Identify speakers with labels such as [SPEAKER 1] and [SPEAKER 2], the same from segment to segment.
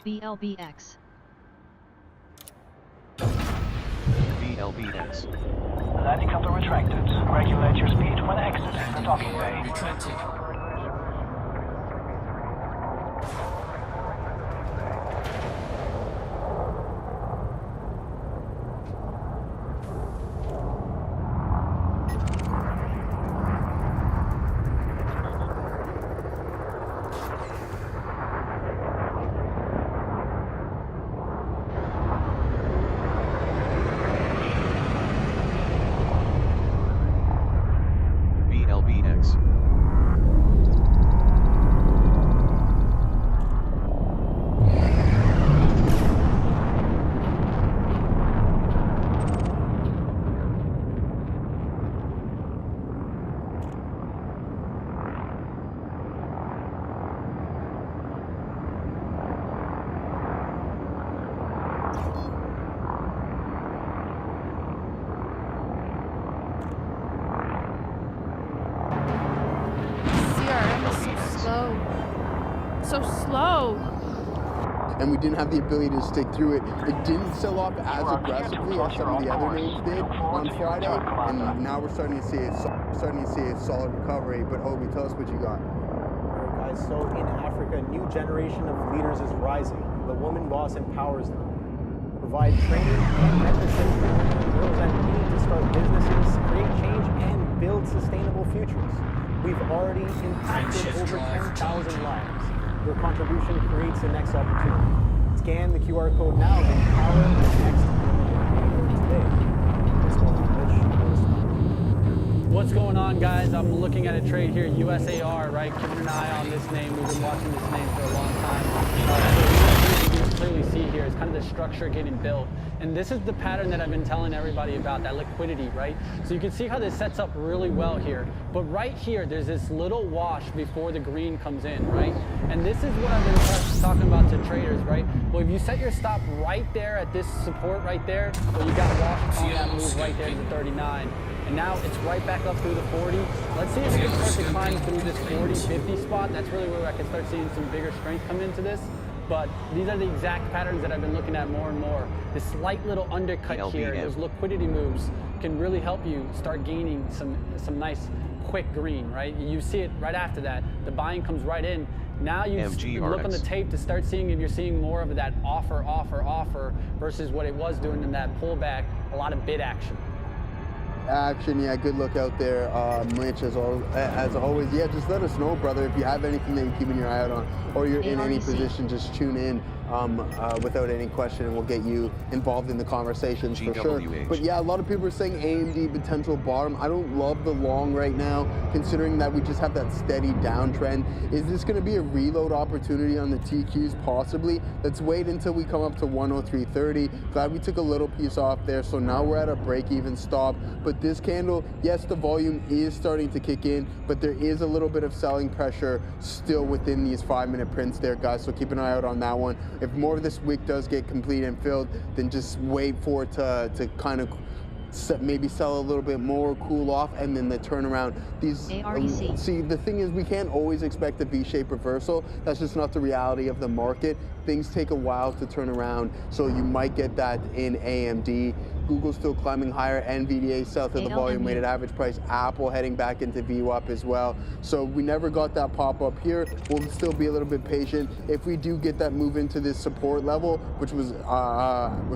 [SPEAKER 1] BLBX.
[SPEAKER 2] BLBX.
[SPEAKER 3] Landing coupler retracted. Regulate your speed when exiting the docking bay.
[SPEAKER 4] Retracted.
[SPEAKER 2] BLBX.
[SPEAKER 5] CRM is so slow. So slow.
[SPEAKER 6] And we didn't have the ability to stick through it. It didn't sell off as aggressively as some of the other names did on Friday, and now we're starting to see a solid recovery. But Obi, tell us what you got.
[SPEAKER 7] All right, guys. So in Africa, a new generation of leaders is rising. The woman boss empowers them, provide training and mentorship to girls that need to start businesses, create change, and build sustainable futures. We've already impacted over 10,000 lives. Your contribution creates the next opportunity. Scan the QR code now to empower the next woman today. What's going on, Mitch?
[SPEAKER 8] What's going on, guys? I'm looking at a trade here, USAR, right? Keeping an eye on this name. We've been watching this name for a long time. You can clearly see here is kind of the structure getting built. And this is the pattern that I've been telling everybody about, that liquidity, right? So you can see how this sets up really well here. But right here, there's this little wash before the green comes in, right? And this is what I've been talking about to traders, right? Well, if you set your stop right there at this support right there, well, you got washed on that move right there to the 39. And now it's right back up through the 40. Let's see if we can start to climb through this 40, 50 spot. That's really where I can start seeing some bigger strength come into this. But these are the exact patterns that I've been looking at more and more. This slight little undercut here, those liquidity moves can really help you start gaining some nice quick green, right? You see it right after that. The buying comes right in. Now you look on the tape to start seeing if you're seeing more of that offer versus what it was doing in that pullback, a lot of bid action.
[SPEAKER 6] Yeah, good look out there, Mitch, as always. Yeah, just let us know, brother, if you have anything that you're keeping your eye out on, or you're in any position, just tune in without any question, and we'll get you involved in the conversations for sure. But yeah, a lot of people are saying AMD potential bottom. I don't love the long right now, considering that we just have that steady downtrend. Is this going to be a reload opportunity on the TQs? Possibly. Let's wait until we come up to 103.30. Glad we took a little piece off there, so now we're at a break-even stop. But this candle, yes, the volume is starting to kick in, but there is a little bit of selling pressure still within these 5-minute prints there, guys, so keep an eye out on that one. If more of this wick does get complete and filled, then just wait for it to kind of maybe sell a little bit more, cool off, and then the turnaround. See, the thing is, we can't always expect a V-shaped reversal. That's just not the reality of the market. Things take a while to turn around, so you might get that in AMD. Google's still climbing higher, NVDA south of the volume weighted average price, Apple heading back into VWAP as well. So we never got that pop up here. We'll still be a little bit patient. If we do get that move into this support level, which was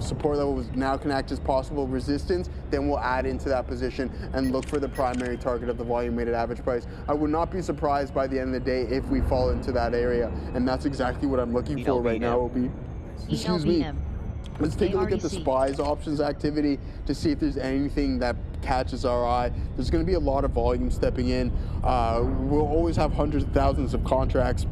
[SPEAKER 6] support level was now can act as possible resistance, then we'll add into that position and look for the primary target of the volume weighted average price. I would not be surprised by the end of the day if we fall into that area, and that's exactly what I'm looking for right now, Obi. Excuse me. Let's take a look at the SPYs options activity to see if there's anything that catches our eye. There's going to be a lot of volume stepping in. We'll always have hundreds of thousands of contracts,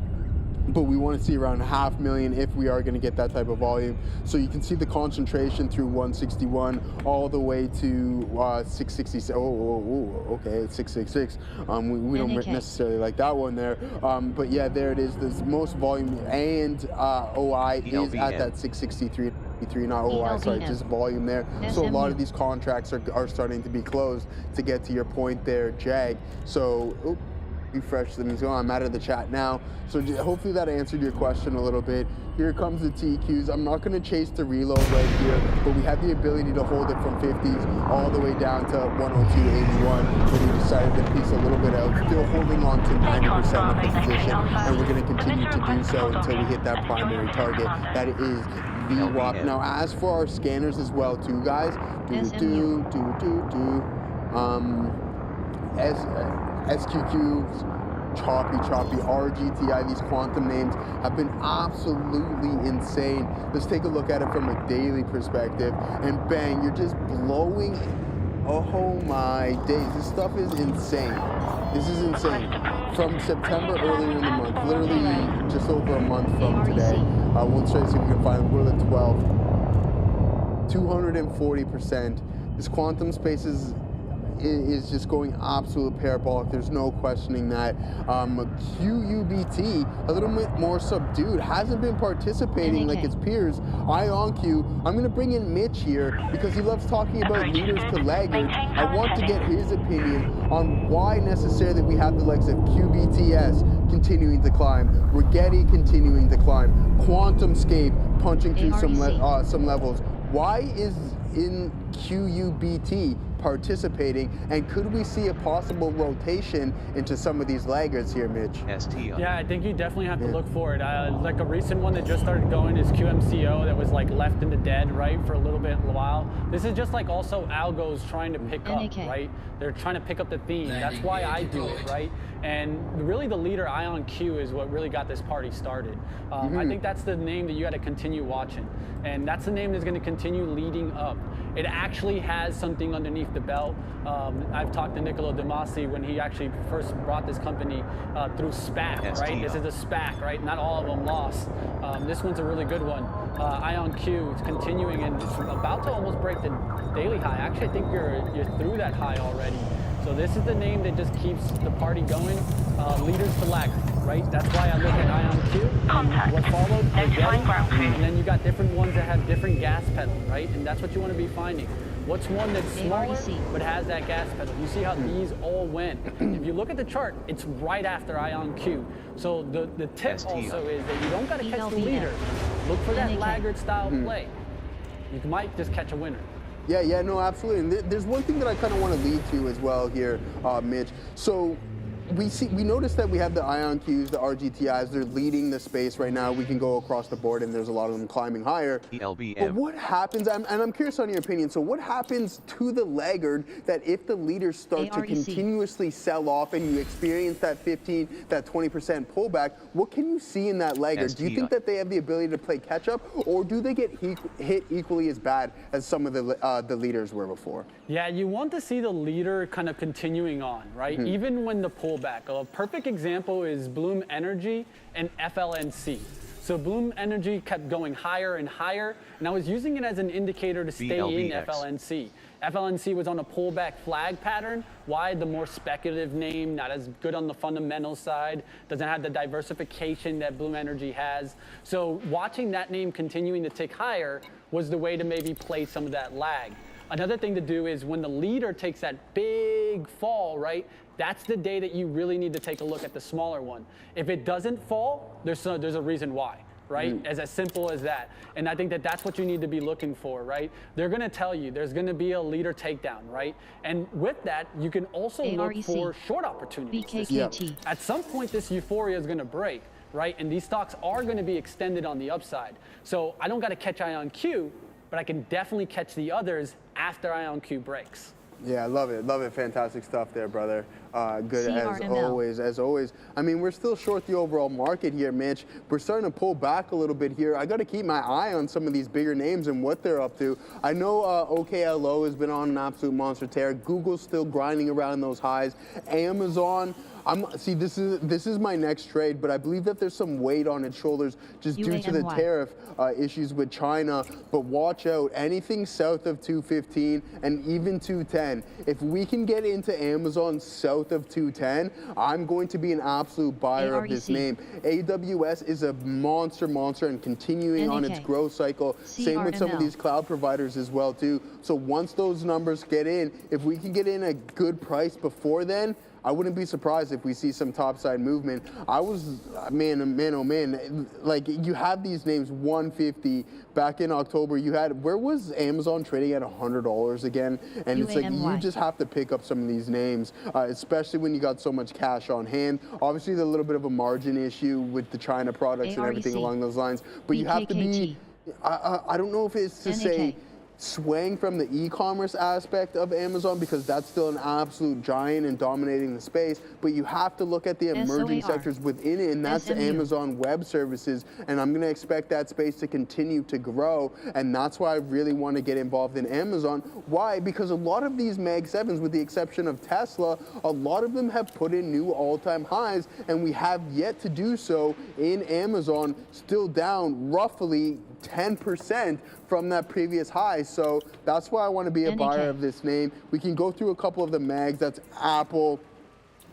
[SPEAKER 6] but we want to see around 500,000 if we are going to get that type of volume. So you can see the concentration through 161 all the way to 666. Okay, it's 666. We don't necessarily like that one there. But yeah, there it is. There's most volume, and OI is at that 663. Not OI, sorry, just volume there. So a lot of these contracts are starting to be closed to get to your point there, Jag. So refresh them. He's going, I'm out of the chat now. So hopefully that answered your question a little bit. Here comes the TQs. I'm not going to chase the reload right here, but we have the ability to hold it from 50s all the way down to 102.81. When we decided to piece a little bit out, still holding on to 90% of the position, and we're going to continue to do so until we hit that primary target. That is VWAP. Now, as for our scanners as well, too, guys, SQQs, choppy, RGTI, these quantum names have been absolutely insane. Let's take a look at it from a daily perspective, and bang, you're just blowing. Oh my days, this stuff is insane. This is insane. From September earlier in the month, literally just over a month from today, we'll try to see if we can find, we're at 12, 240%. This quantum space is just going absolute parabolic. There's no questioning that. QUBT, a little bit more subdued, hasn't been participating like its peers. IonQ, I'm going to bring in Mitch here because he loves talking about leaders to laggards. I want to get his opinion on why necessarily we have the legs of QBTS continuing to climb, Rigetti continuing to climb, QuantumScape punching through some levels. Why is in QUBT participating, and could we see a possible rotation into some of these laggards here, Mitch?
[SPEAKER 8] Yeah, I think you definitely have to look for it. Like a recent one that just started going is QMCO, that was like left in the dead, right, for a little while. This is just like also algos trying to pick up, right? They're trying to pick up the theme. That's why I do it, right? And really the leader, IonQ, is what really got this party started. I think that's the name that you got to continue watching. And that's the name that's going to continue leading up. It actually has something underneath the belt. I've talked to Niccolo De Masi when he actually first brought this company through SPAC, right? This is a SPAC, right? Not all of them lost. This one's a really good one. IonQ, it's continuing and it's about to almost break the daily high. Actually, I think you're through that high already. So this is the name that just keeps the party going. Leaders to laggards, right? That's why I look at IonQ and what followed, Rigetti, and then you got different ones that have different gas pedal, right? And that's what you want to be finding. What's one that's smaller but has that gas pedal? You see how these all went. If you look at the chart, it's right after IonQ. So the tip also is that you don't got to catch the leader. Look for that laggard style play. You might just catch a winner.
[SPEAKER 6] Yeah, no, absolutely. And there's one thing that I kind of want to lead to as well here, Mitch. So we noticed that we have the IonQs, the RGTIs, they're leading the space right now. We can go across the board and there's a lot of them climbing higher. But what happens, and I'm curious on your opinion, so what happens to the laggard that if the leaders start to continuously sell off and you experience that 15, that 20% pullback, what can you see in that laggard? Do you think that they have the ability to play catch up, or do they get hit equally as bad as some of the leaders were before?
[SPEAKER 8] Yeah, you want to see the leader kind of continuing on, right? Even when the pullback. A perfect example is Bloom Energy and FLNC. So Bloom Energy kept going higher and higher, and I was using it as an indicator to stay in FLNC. FLNC was on a pullback flag pattern. Why? The more speculative name, not as good on the fundamental side, doesn't have the diversification that Bloom Energy has. So watching that name continuing to tick higher was the way to maybe play some of that lag. Another thing to do is when the leader takes that big fall, right? That's the day that you really need to take a look at the smaller one. If it doesn't fall, there's a reason why, right? As simple as that. And I think that that's what you need to be looking for, right? They're going to tell you there's going to be a leader takedown, right? And with that, you can also look for short opportunities. At some point, this euphoria is going to break, right? And these stocks are going to be extended on the upside. So I don't got to catch IonQ, but I can definitely catch the others after IonQ breaks.
[SPEAKER 6] Yeah, I love it. Fantastic stuff there, brother. Good as always. I mean, we're still short the overall market here, Mitch. We're starting to pull back a little bit here. I got to keep my eye on some of these bigger names and what they're up to. I know OKLO has been on an absolute monster tear. Google's still grinding around those highs. Amazon, see, this is my next trade, but I believe that there's some weight on its shoulders just due to the tariff issues with China. But watch out, anything south of 215 and even 210. If we can get into Amazon south of 210, I'm going to be an absolute buyer of this name. AWS is a monster and continuing on its growth cycle. Same with some of these cloud providers as well too. So once those numbers get in, if we can get in a good price before then, I wouldn't be surprised if we see some topside movement. I was, man, oh man, like you have these names 150 back in October. You had, where was Amazon trading at $100 again? And it's like you just have to pick up some of these names, especially when you got so much cash on hand. Obviously, there's a little bit of a margin issue with the China products and everything along those lines, but you have to be, I don't know if it's to say swaying from the e-commerce aspect of Amazon, because that's still an absolute giant and dominating the space, but you have to look at the emerging sectors within it, and that's Amazon Web Services, and I'm going to expect that space to continue to grow, and that's why I really want to get involved in Amazon. Why? Because a lot of these Mag 7s, with the exception of Tesla, a lot of them have put in new all-time highs, and we have yet to do so in Amazon, still down roughly 10% from that previous high. So that's why I want to be a buyer of this name. We can go through a couple of the mags. That's Apple.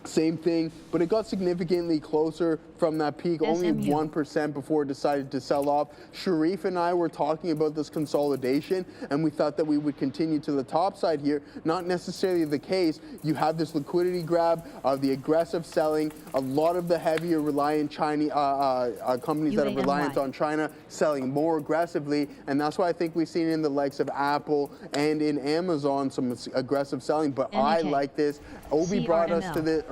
[SPEAKER 6] Same thing, but it got significantly closer from that peak, only 1% before it decided to sell off. Sharif and I were talking about this consolidation, and we thought that we would continue to the top side here. Not necessarily the case. You have this liquidity grab of the aggressive selling, a lot of the heavier reliant Chinese companies that are reliant on China selling more aggressively, and that's why I think we've seen in the likes of Apple and in Amazon some aggressive selling, but I like this. Obi brought us to this,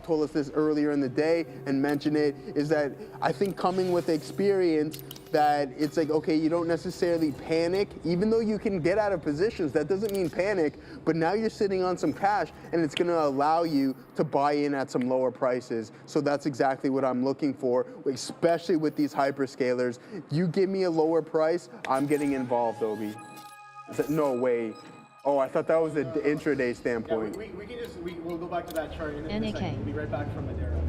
[SPEAKER 6] told us this earlier in the day and mentioned it, is that I think coming with experience, that it's like, okay, you don't necessarily panic, even though you can get out of positions, that doesn't mean panic, but now you're sitting on some cash and it's gonna allow you to buy in at some lower prices. So that's exactly what I'm looking for, especially with these hyperscalers. You give me a lower price, I'm getting involved, Obi. No way. Oh, I thought that was the intraday standpoint.
[SPEAKER 7] Yeah, we can just, we'll go back to that chart in a second. We'll be right back from Madera.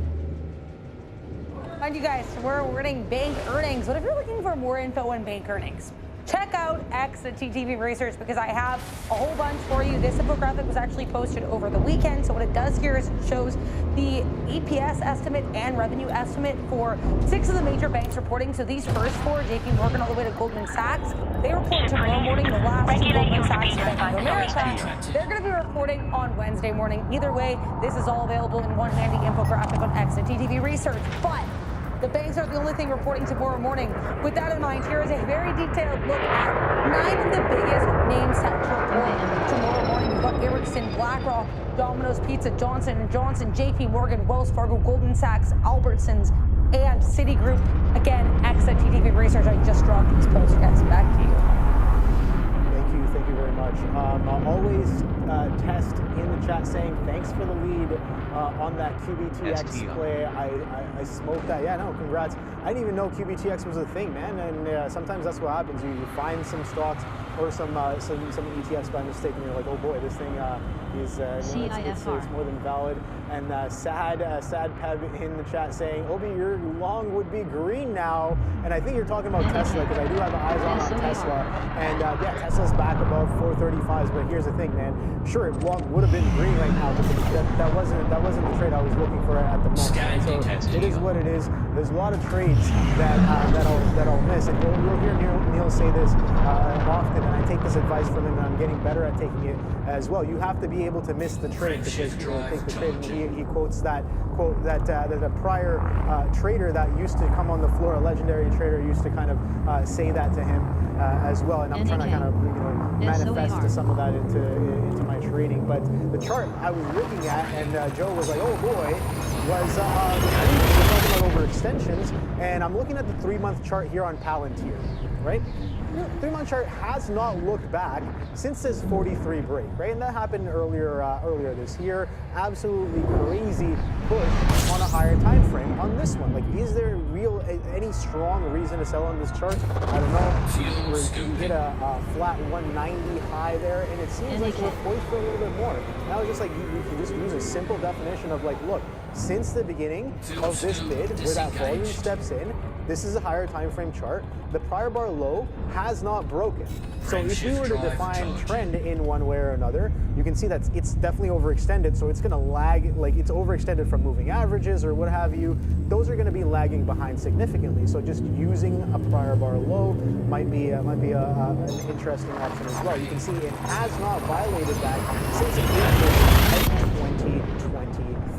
[SPEAKER 1] Mind you guys, we're getting bank earnings. What if you're looking for more info on bank earnings? Check out XTTV Research, because I have a whole bunch for you. This infographic was actually posted over the weekend. So what it does here is it shows the EPS estimate and revenue estimate for 6 of the major banks reporting. So these first 4, JP Morgan all the way to Goldman Sachs, they report tomorrow morning. The last 2, Goldman Sachs and Bank of America, they're going to be reporting on Wednesday morning. Either way, this is all available in one handy infographic on XTTV Research. But the banks aren't the only thing reporting tomorrow morning. With that in mind, here is a very detailed look at 9 of the biggest names set to report tomorrow morning. We've got Ericsson, BlackRock, Domino's Pizza, Johnson & Johnson, JP Morgan, Wells Fargo, Goldman Sachs, Albertsons, and Citigroup. Again, XTTV Research. I just dropped these posts, guys. Back to you.
[SPEAKER 7] Thank you very much. I'll always test in the chat saying thanks for the lead on that QBTX play. I smoked that. Yeah, no, congrats. I didn't even know QBTX was a thing, man. And sometimes that's what happens. You find some stocks or some ETFs by mistake, and you're like, oh boy, this thing is it's more than valid. And sad Peb in the chat saying, Obi, your long would be green now. And I think you're talking about Tesla, because I do have eyes on Tesla. And yeah, Tesla's back above 435s. But here's the thing, man. Sure, long would have been green right now, but that wasn't the trade I was looking for at the moment. So it is what it is. There's a lot of trades that I'll miss, and you'll hear Neil say this often, and I take this advice from him, and I'm getting better at taking it as well. You have to be able to miss the trade, because take the trade. And he quotes that quote that a prior trader that used to come on the floor, a legendary trader, used to kind of say that to him as well. And I'm trying to kind of manifest some of that into my trading. But the chart I was looking at, and Joe was like, oh boy, was talking about overextensions, and I'm looking at the 3-month chart here on Palantir, right? The 3-month chart has not looked back since this 43 break, right? And that happened earlier this year. Absolutely crazy push on a higher time frame on this one. Like, is there any strong reason to sell on this chart? I don't know. You hit a flat 190 high there, and it seems like we're poised for a little bit more. Now it's just like you can just use a simple definition of like, look, since the beginning of this bid, where that volume steps in, this is a higher time frame chart. The prior bar low has not broken. So if we were to define trend in one way or another, you can see that it's definitely overextended. So it's going to lag, like it's overextended from moving averages or what have you. Those are going to be lagging behind significantly. So just using a prior bar low might be an interesting option as well. You can see it has not violated that since April of 2023.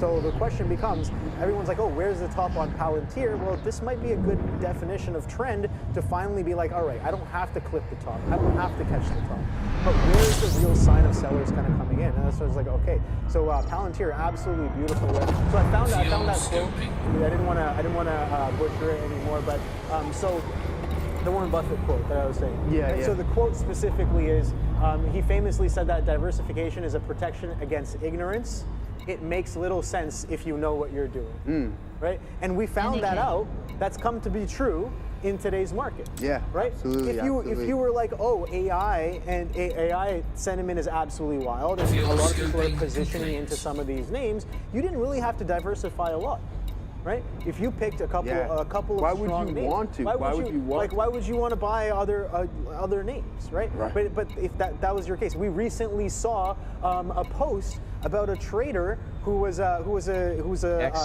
[SPEAKER 7] So the question becomes, everyone's like, oh, where's the top on Palantir? Well, this might be a good definition of trend to finally be like, all right, I don't have to clip the top. I don't have to catch the top. But where's the real sign of sellers kind of coming in? And so I was like, okay. So Palantir, absolutely beautiful. So I found that quote. I didn't want to butcher it anymore, but so the Warren Buffett quote that I was saying.
[SPEAKER 6] Yeah.
[SPEAKER 7] So the quote specifically is, he famously said that diversification is a protection against ignorance. It makes little sense if you know what you're doing, right? And we found that out. That's come to be true in today's market.
[SPEAKER 6] Yeah,
[SPEAKER 7] right.
[SPEAKER 6] absolutely.
[SPEAKER 7] If you were like, oh, AI and AI sentiment is absolutely wild, and a lot of people are positioning into some of these names, you didn't really have to diversify a lot. Right? If you picked a couple of
[SPEAKER 6] why
[SPEAKER 7] strong
[SPEAKER 6] would you
[SPEAKER 7] names,
[SPEAKER 6] want to? Why would you want?
[SPEAKER 7] Like, why would you want to buy other names, right? But if that was your case, we recently saw a post about a trader who's a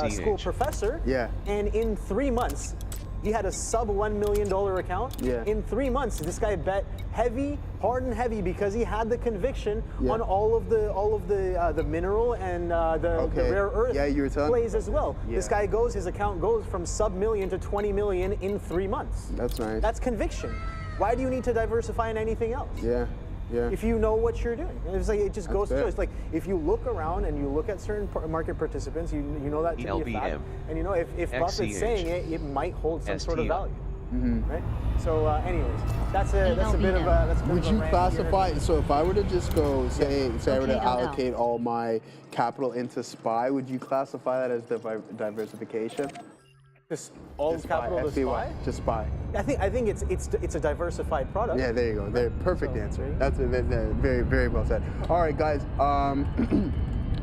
[SPEAKER 7] school professor.
[SPEAKER 6] Yeah.
[SPEAKER 7] And in 3 months, he had a sub $1 million account.
[SPEAKER 6] Yeah.
[SPEAKER 7] In 3 months, this guy bet heavy, hard and heavy, because he had the conviction on all of the mineral and the rare earth plays as well.
[SPEAKER 6] Yeah.
[SPEAKER 7] This guy his account goes from sub million to 20 million in 3 months.
[SPEAKER 6] That's nice.
[SPEAKER 7] That's conviction. Why do you need to diversify in anything else?
[SPEAKER 6] Yeah.
[SPEAKER 7] If you know what you're doing, it's like it just goes
[SPEAKER 6] fair.
[SPEAKER 7] through. It's like if you look around and you look at certain market participants, you know that to be a fact, and you know if Buffett's saying it, it might hold some sort of value, right? So, anyways, that's a bit of a.
[SPEAKER 6] Would you classify? So, if I were to just go say I were to allocate all my capital into SPY, would you classify that as diversification?
[SPEAKER 7] Just all capital to SPY?
[SPEAKER 6] To SPY.
[SPEAKER 7] I think it's a diversified product.
[SPEAKER 6] Yeah, there you go. There, perfect answer. That's very, very well said. All right, guys.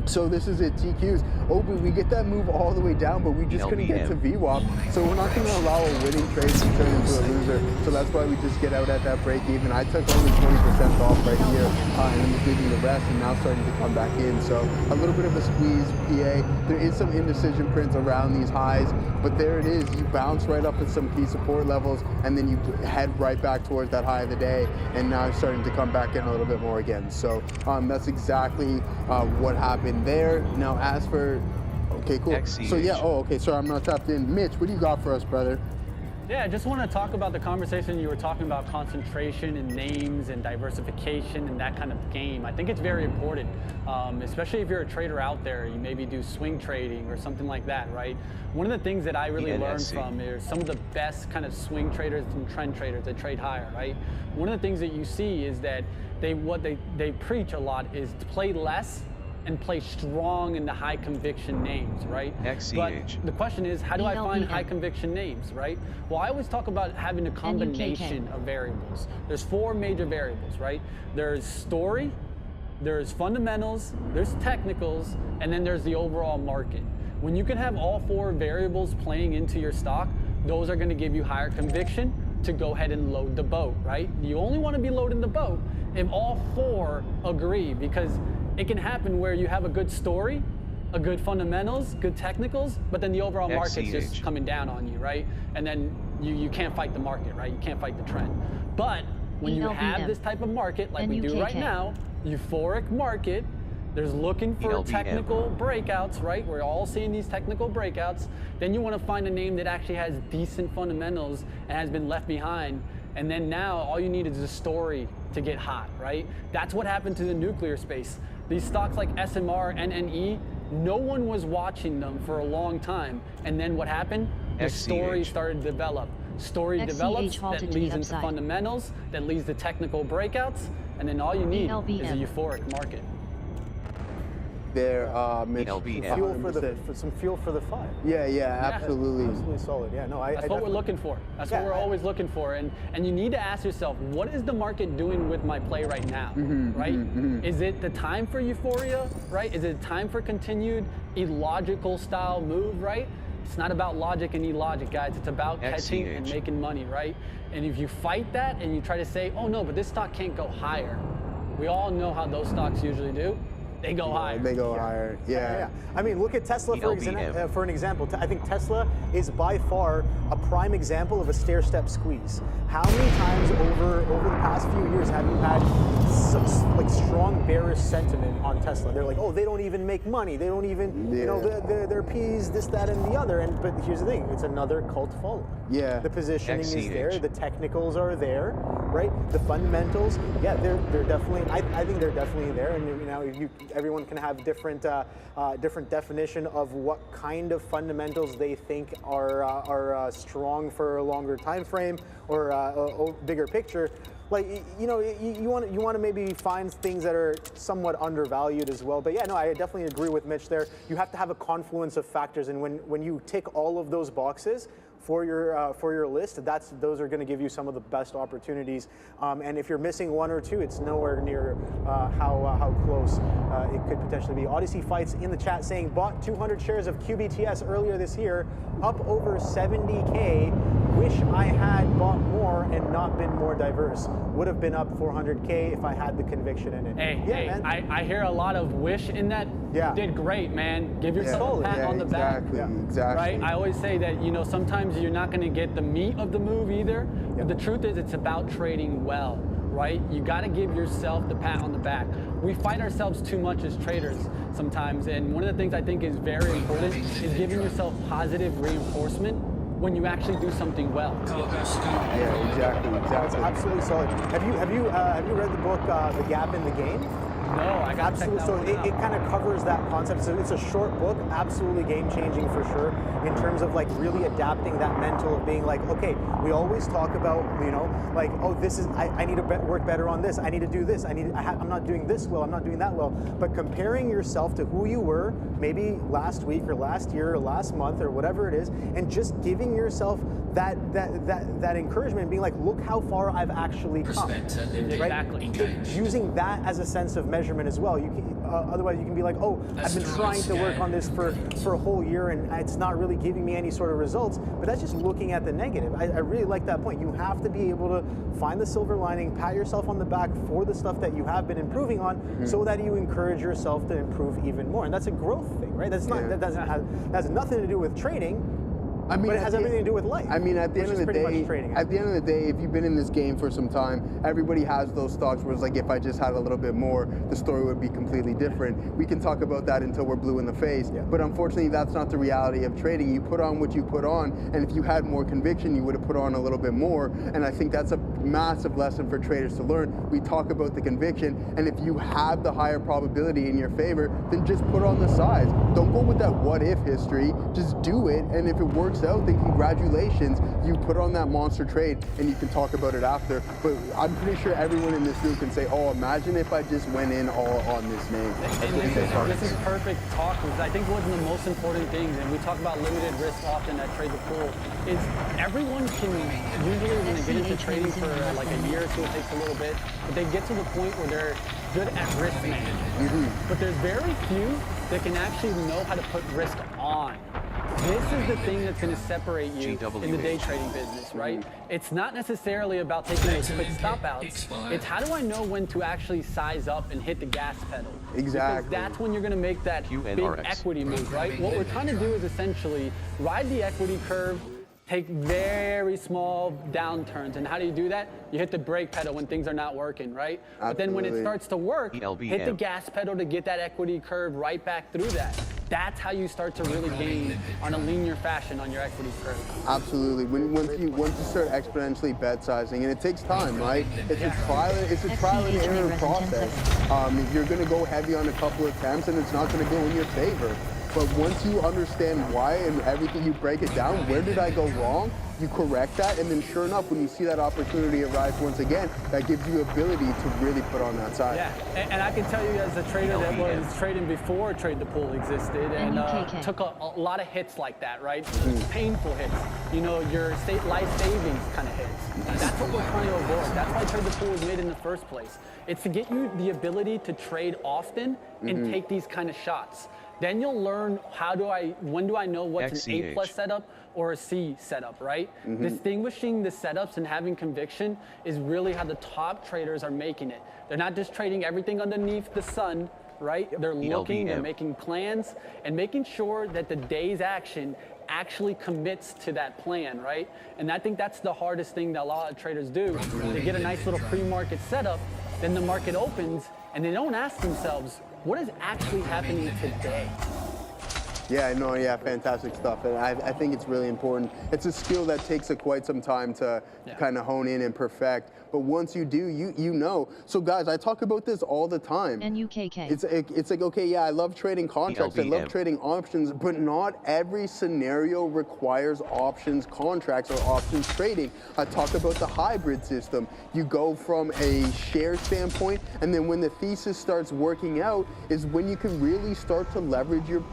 [SPEAKER 6] So this is it, TQs. Oh, but we get that move all the way down, but we just couldn't get to VWAP. So we're not going to allow a winning trade to turn into a loser. So that's why we just get out at that break even. I took only 20% off right here, and I'm just leaving the rest, and now starting to come back in. So a little bit of a squeeze, PA. There is some indecision prints around these highs, but there it is. You bounce right up at some key support levels, and then you head right back towards that high of the day, and now it's starting to come back in a little bit more again. So that's exactly what happened there. Now, as for, okay, cool. So yeah, okay, sorry, I'm not tapped in. Mitch, what do you got for us, brother?
[SPEAKER 8] Yeah, I just want to talk about the conversation you were talking about, concentration and names and diversification and that kind of game. I think it's very important, especially if you're a trader out there, you maybe do swing trading or something like that, right? One of the things that I really learned from is some of the best kind of swing traders and trend traders that trade higher, right? One of the things that you see is that what they preach a lot is to play less and play strong in the high conviction names, right? But the question is, how do I find high conviction names, right? Well, I always talk about having a combination of variables. There's 4 major variables, right? There's story, there's fundamentals, there's technicals, and then there's the overall market. When you can have all 4 variables playing into your stock, those are gonna give you higher conviction to go ahead and load the boat, right? You only wanna be loading the boat if all 4 agree, because it can happen where you have a good story, a good fundamentals, good technicals, but then the overall market's just coming down on you, right? And then you can't fight the market, right? You can't fight the trend. But when you have this type of market, like we do right now, euphoric market, there's looking for technical breakouts, right? We're all seeing these technical breakouts. Then you want to find a name that actually has decent fundamentals and has been left behind. And then now all you need is a story to get hot, right? That's what happened to the nuclear space. These stocks like SMR, NNE, no one was watching them for a long time. And then what happened? The story started to develop. Story develops, that leads into fundamentals, that leads to technical breakouts, and then all you need is a euphoric market.
[SPEAKER 6] There, Mitch.
[SPEAKER 7] Some fuel for the fire.
[SPEAKER 6] Yeah, absolutely.
[SPEAKER 7] Absolutely solid. Yeah, no,
[SPEAKER 8] That's what we're looking for. That's what we're always looking for. And you need to ask yourself, what is the market doing with my play right now, right? Is it the time for euphoria, right? Is it time for continued illogical style move, right? It's not about logic and illogic, guys. It's about catching and making money, right? And if you fight that and you try to say, oh no, but this stock can't go higher. We all know how those stocks usually do. they go higher.
[SPEAKER 6] They go higher. Yeah.
[SPEAKER 7] I mean, look at Tesla for an example. I think Tesla is by far a prime example of a stair-step squeeze. How many times over the past few years have you had like strong bearish sentiment on Tesla? They're like, oh, they don't even make money. They don't even, you know, they're P's, this, that, and the other. But here's the thing: it's another cult following.
[SPEAKER 6] Yeah.
[SPEAKER 7] The positioning is there. The technicals are there, right? The fundamentals, yeah, they're definitely. I think they're definitely there. And you know, everyone can have different definition of what kind of fundamentals they think are strong for a longer time frame or a bigger picture. Like, you know, you want to maybe find things that are somewhat undervalued as well. But yeah, no, I definitely agree with Mitch there. You have to have a confluence of factors, and when you tick all of those boxes for your list, those are going to give you some of the best opportunities. And if you're missing one or two, it's nowhere near how close it could potentially be. Odyssey Fights in the chat saying bought 200 shares of QBTS earlier this year, up over 70K. Wish I had bought more and not been more diverse. Would have been up 400K if I had the conviction in it.
[SPEAKER 8] Hey, man. I hear a lot of wish in that.
[SPEAKER 7] Yeah.
[SPEAKER 8] Did great, man. Give yourself a pat on the back.
[SPEAKER 6] Exactly.
[SPEAKER 8] Right? I always say that, you know, sometimes you're not going to get the meat of the move either. But the truth is, it's about trading well, right? You got to give yourself the pat on the back. We fight ourselves too much as traders sometimes, and one of the things I think is very important is giving yourself positive reinforcement when you actually do something well.
[SPEAKER 6] Yeah, exactly.
[SPEAKER 7] That's absolutely solid. Have you read the book The Gap in the Game?
[SPEAKER 8] No, I got
[SPEAKER 7] absolutely. So it kind of covers that concept. So it's a short book, absolutely game changing for sure, in terms of like really adapting that mental of being like, okay, we always talk about, you know, like, oh, this is I need to work better on this. I need to do this. I'm not doing this well. I'm not doing that well. But comparing yourself to who you were maybe last week or last year or last month or whatever it is, and just giving yourself that encouragement, being like, look how far I've actually come. Right?
[SPEAKER 8] Exactly.
[SPEAKER 7] Using that as a sense of measurement as well. You can, otherwise you can be like, oh, I've been trying to work on this for a whole year and it's not really giving me any sort of results. But that's just looking at the negative. I really like that point. You have to be able to find the silver lining, pat yourself on the back for the stuff that you have been improving on, so that you encourage yourself to improve even more. And that's a growth thing, right? That's not that has nothing to do with trading. I mean, but it has everything to do with life.
[SPEAKER 6] I mean, at the end of the day, if you've been in this game for some time, everybody has those thoughts where it's like, if I just had a little bit more, the story would be completely different. We can talk about that until we're blue in the face, but unfortunately, that's not the reality of trading. You put on what you put on, and if you had more conviction, you would have put on a little bit more. And I think that's a massive lesson for traders to learn. We talk about the conviction, and if you have the higher probability in your favor, then just put on the size. Don't go with that what-if history. Just do it, and if it works out, then congratulations, you put on that monster trade and you can talk about it after. But I'm pretty sure everyone in this room can say, oh, imagine if I just went in all on this name.
[SPEAKER 8] This is perfect talk, because I think one of the most important things, and we talk about limited risk often at Trade the Pool, is everyone can usually, when they get into trading for like a year or two, it takes a little bit, but they get to the point where they're good at risk management. But there's very few that can actually know how to put risk on. This is the thing that's going to separate you in the day trading business, right? It's not necessarily about taking those quick stop outs. It's how do I know when to actually size up and hit the gas pedal?
[SPEAKER 6] Exactly.
[SPEAKER 8] Because that's when you're going to make that big equity move, right? What we're trying to do is essentially ride the equity curve, take very small downturns. And how do you do that? You hit the brake pedal when things are not working, right?
[SPEAKER 6] Absolutely.
[SPEAKER 8] But then when it starts to work, hit the gas pedal to get that equity curve right back through that. That's how you start to really gain on a linear fashion on your equity curve.
[SPEAKER 6] Absolutely. Once you start exponentially bet sizing, and it takes time, right? It's a trial and error process. You're going to go heavy on a couple attempts, and it's not going to go in your favor. But once you understand why and everything, you break it down, where did I go wrong? You correct that, and then sure enough, when you see that opportunity arise once again, that gives you ability to really put on that side.
[SPEAKER 8] Yeah, and I can tell you as a trader that was trading before Trade the Pool existed, and took a lot of hits like that, right? Painful hits. You know, your life savings kind of hits. That's what we're trying to avoid. That's why Trade the Pool was made in the first place. It's to get you the ability to trade often and take these kind of shots. Then you'll learn when do I know what's an A+ setup or a C setup, right? Distinguishing the setups and having conviction is really how the top traders are making it. They're not just trading everything underneath the sun right? They're looking, they're
[SPEAKER 2] ELBM.
[SPEAKER 8] making plans, and making sure that the day's action actually commits to that plan, right? And I think that's the hardest thing that a lot of traders do. They get a nice little pre-market setup, then the market opens, and they don't ask themselves, what is actually happening today?
[SPEAKER 6] Yeah, no, yeah, fantastic stuff. And I think it's really important. It's a skill that takes quite some time to kind of hone in and perfect. But once you do, you know. So guys, I talk about this all the time.
[SPEAKER 4] NUKK.
[SPEAKER 6] It's like, okay, yeah, I love trading contracts. I love
[SPEAKER 2] ELBM.
[SPEAKER 6] trading options, but not every scenario requires options contracts or options trading. I talk about the hybrid system. You go from a share standpoint, and then when the thesis starts working out is when you can really start to leverage your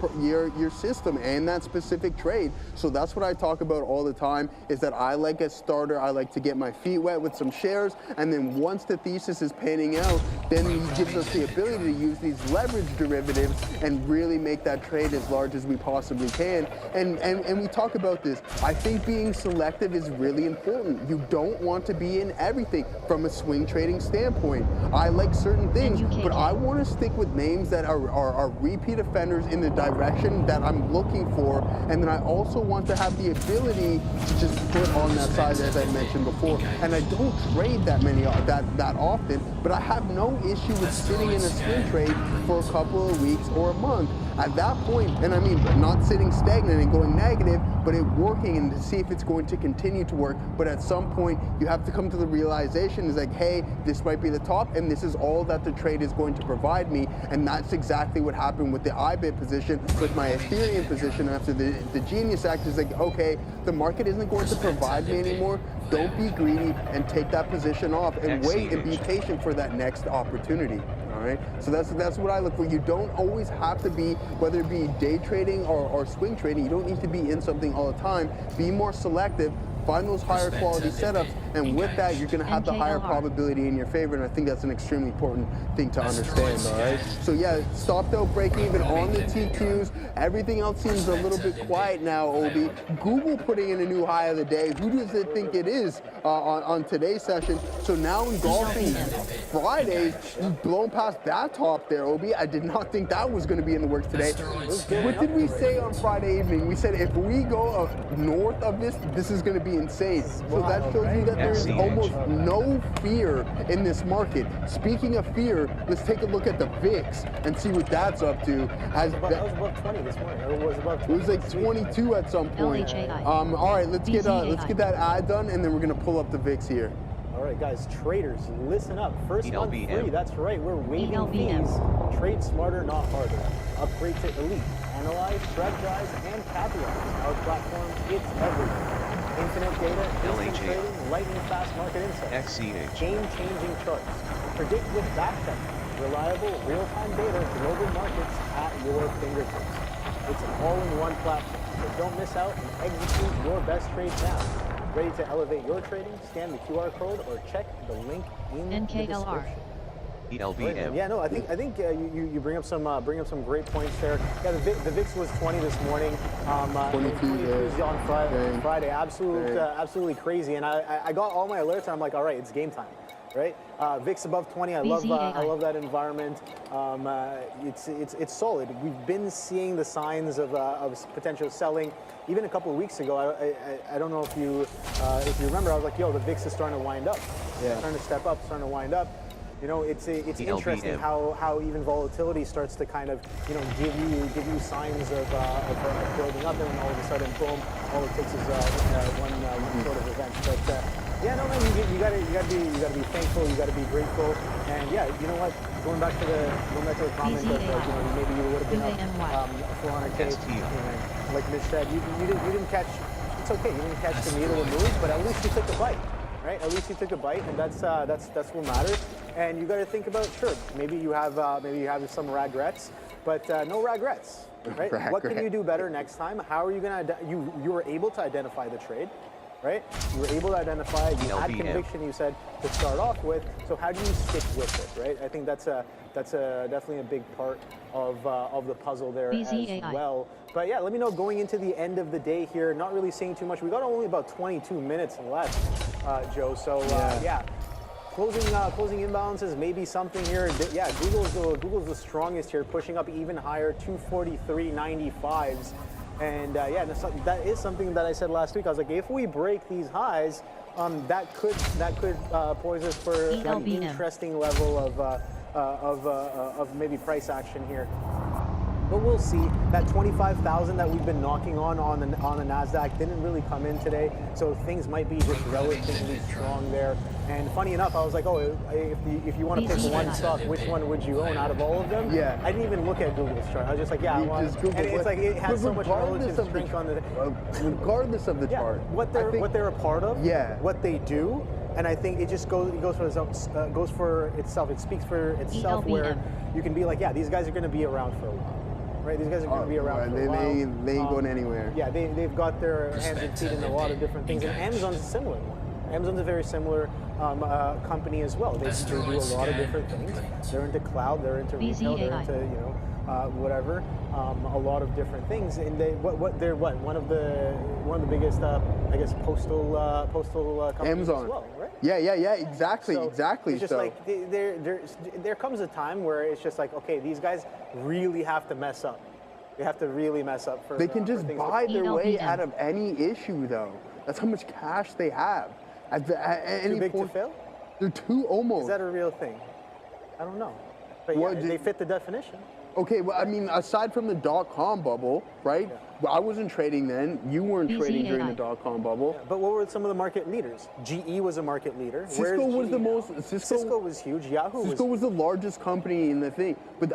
[SPEAKER 6] system and that specific trade. So that's what I talk about all the time, is that I like a starter. I like to get my feet wet with some shares, and then once the thesis is panning out, then it gives us the ability to use these leverage derivatives and really make that trade as large as we possibly can. And we talk about this. I think being selective is really important. You don't want to be in everything from a swing trading standpoint. I like certain things, but I want to stick with names that are repeat offenders in the direction that I'm looking for, and then I also want to have the ability to just put on that side, as I mentioned before. And I don't trade that many that often, but I have no issue with sitting in a swing trade for a couple of weeks or a month. At that point, and I mean not sitting stagnant and going negative, but it working and to see if it's going to continue to work. But at some point, you have to come to the realization is like, hey, this might be the top, and this is all that the trade is going to provide me. And that's exactly what happened with the IBIT position, with my Ethereum position after the Genius Act. Is like, okay, the market isn't going to provide me anymore. Don't be greedy and take that position off and wait and be patient for that next opportunity. All right, so that's what I look for. You don't always have to be, whether it be day trading or swing trading, you don't need to be in something all the time. Be more selective. Find those higher quality setups, and with that, you're going to have the higher probability in your favor, and I think that's an extremely important thing to understand, all right? So yeah, stopped out break even on the TQs. Everything else seems a little bit quiet now, Obi. Google putting in a new high of the day. Who does it think it is on today's session? So now engulfing Fridays, you've blown past that top there, Obi. I did not think that was going to be in the works today. What did we say on Friday evening? We said if we go north of this is going to be insane. So that shows you that there's almost no fear in this market. Speaking of fear, let's take a look at the VIX and see what that's up to.
[SPEAKER 7] That was above 20 this morning. It was above 20.
[SPEAKER 6] It was like 22 at some point. All right, let's get that ad done, and then we're gonna pull up the VIX here.
[SPEAKER 7] All right, guys, traders, listen up. First month free. That's right. We're waiving fees. Trade smarter, not harder. Upgrade to Elite. Analyze, strategize, and capitalize. Our platform, it's everything. Infinite data, instant trading, lightning fast market insights. Game-changing charts. Predict with backcheck. Reliable, real-time data, global markets at your fingertips. It's an all-in-one platform, so don't miss out and execute your best trades now. Ready to elevate your trading? Scan the QR code or check the link in the description.
[SPEAKER 2] ELBM.
[SPEAKER 7] Yeah, no, I think you bring up some great points there. Yeah, the VIX was 20 this morning. 22 on Friday. Absolutely crazy. And I got all my alerts, and I'm like, all right, it's game time, right? VIX above 20. I love that environment. It's solid. We've been seeing the signs of potential selling. Even a couple of weeks ago, I don't know if you remember, I was like, yo, the VIX is starting to wind up. Yeah. Starting to step up, starting to wind up. You know, it's interesting how even volatility starts to kind of, you know, give you signs of building up, and then all of a sudden, boom, all it takes is one sort of event. But yeah, no, man, you gotta be thankful, you gotta be grateful, and yeah, you know what? Going back to the comment of, you know, maybe you would have been up 400K, like Mitch said, you didn't catch. It's okay, you didn't catch the needle of the move, but at least you took a bite. Right? At least you took a bite, and that's what matters. And you got to think about, sure, maybe you have some regrets, but no regrets, right? What can you do better next time? How are you gonna you were able to identify the trade, right? You were able to identify. You had conviction. You said to start off with. So how do you stick with it, right? I think that's definitely a big part of the puzzle there as well. But yeah, let me know going into the end of the day here. Not really saying too much. We got only about 22 minutes left, Joe. So yeah, closing imbalances, maybe something here. Yeah, Google's the strongest here, pushing up even higher, 243.95s. And yeah, that is something that I said last week. I was like, if we break these highs, that could poise us for an interesting level of maybe price action here. But we'll see. That 25,000 that we've been knocking on the Nasdaq didn't really come in today, so things might be just relatively strong there. And funny enough, I was like, oh, if you want to pick one stock, which one would you own out of all of them?
[SPEAKER 6] Yeah.
[SPEAKER 7] I didn't even look at Google's chart. I was just like, yeah, I want. And it's like it has so much relative strength on the.
[SPEAKER 6] Regardless of the chart,
[SPEAKER 7] what they're a part of.
[SPEAKER 6] Yeah.
[SPEAKER 7] What they do. And I think it just goes for itself. It speaks for itself, where you can be like, yeah, these guys are going to be around for a while. Right, these guys are going to be around for a while.
[SPEAKER 6] They ain't going anywhere.
[SPEAKER 7] Yeah, they've got their hands and feet in a lot of different things. And Amazon's a similar one. Amazon's a very similar company as well. They do a lot of different things. They're into cloud, they're into retail, they're into whatever, a lot of different things. And they're one of the biggest I guess postal companies
[SPEAKER 6] Amazon.
[SPEAKER 7] as well, right?
[SPEAKER 6] Yeah, exactly,
[SPEAKER 7] So
[SPEAKER 6] exactly.
[SPEAKER 7] It's just like there comes a time where it's just like, okay, these guys really have to mess up. They have to really mess up for.
[SPEAKER 6] They can just buy their way out of any issue, though. That's how much cash they have. At any
[SPEAKER 7] Too big
[SPEAKER 6] point,
[SPEAKER 7] to fail?
[SPEAKER 6] they're too almost.
[SPEAKER 7] Is that a real thing? I don't know. But
[SPEAKER 6] Well,
[SPEAKER 7] yeah, they fit the definition.
[SPEAKER 6] Okay, well, I mean, aside from the dot-com bubble, right?
[SPEAKER 7] Yeah.
[SPEAKER 6] Well, I wasn't trading then. You weren't trading during the dot-com bubble.
[SPEAKER 7] But what were some of the market leaders? GE was a market leader.
[SPEAKER 6] Cisco was the most.
[SPEAKER 7] Cisco was huge. Yahoo
[SPEAKER 6] Cisco was the largest company in the thing. But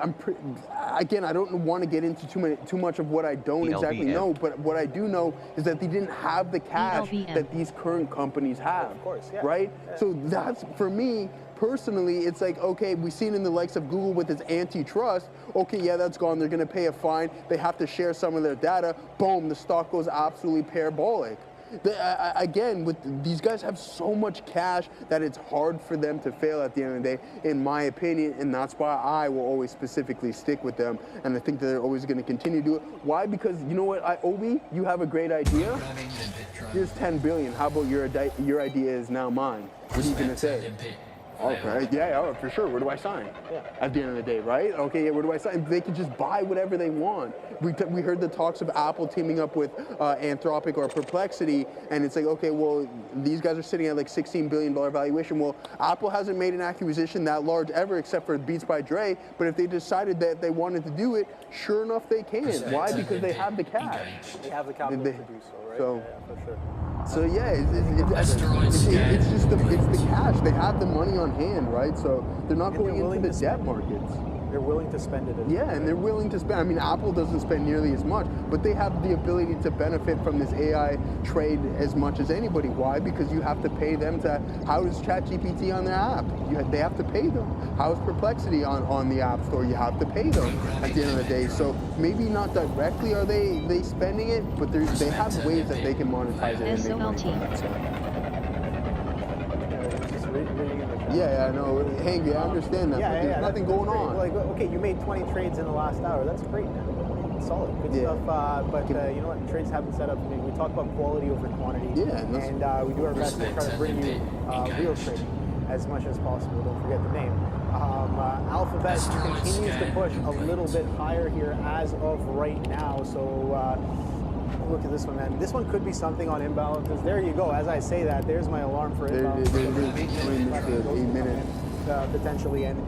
[SPEAKER 6] again, I don't want to get into too much of what I don't exactly know. But what I do know is that they didn't have the cash that these current companies have.
[SPEAKER 7] Of course, yeah.
[SPEAKER 6] Right?
[SPEAKER 7] Yeah.
[SPEAKER 6] So that's, for me, personally, it's like, okay, we've seen in the likes of Google with its antitrust, okay, yeah, that's gone. They're going to pay a fine. They have to share some of their data. Boom, the stock goes absolutely parabolic. Again, these guys have so much cash that it's hard for them to fail at the end of the day, in my opinion, and that's why I will always specifically stick with them, and I think that they're always going to continue to do it. Why? Because, you know what, Obi, you have a great idea. Here's 10 billion. How about your idea is now mine? What are you going to say? Okay, yeah, for sure. Where do I sign?
[SPEAKER 7] Yeah.
[SPEAKER 6] At the end of the day, right? Okay, yeah, where do I sign? They can just buy whatever they want. We heard the talks of Apple teaming up with Anthropic or Perplexity, and it's like, okay, well, these guys are sitting at like $16 billion valuation. Well, Apple hasn't made an acquisition that large ever, except for Beats by Dre, but if they decided that they wanted to do it, sure enough, they can. Why? Because they have the cash.
[SPEAKER 7] They have the capital to do so, right?
[SPEAKER 6] So,
[SPEAKER 7] yeah, for sure.
[SPEAKER 6] So yeah, it's just the cash. They have the money on hand, right? So they're not going into the debt markets.
[SPEAKER 7] They're willing to spend it.
[SPEAKER 6] Yeah, and they're willing to spend. I mean, Apple doesn't spend nearly as much, but they have the ability to benefit from this AI trade as much as anybody. Why? Because you have to pay them to house ChatGPT on their app. They have to pay them. House Perplexity on the App Store. You have to pay them at the end of the day. So maybe not directly are they spending it, but they have ways that they can monetize it and make money from that side. Yeah, I know. Hangy, I understand that, but there's nothing going on.
[SPEAKER 7] Like, okay, you made 20 trades in the last hour. That's great, man. Solid, good stuff. But you know what? Trades haven't set up. I mean, we talk about quality over quantity.
[SPEAKER 6] Yeah,
[SPEAKER 7] and we do our best to try to bring you real trading as much as possible. Don't forget the name. Alphabet continues to push a little bit higher here as of right now. So. Look at this one, man. This one could be something on imbalances. There you go. As I say that, there's my alarm for imbalances.
[SPEAKER 6] There's 8 minutes.
[SPEAKER 7] Potentially, and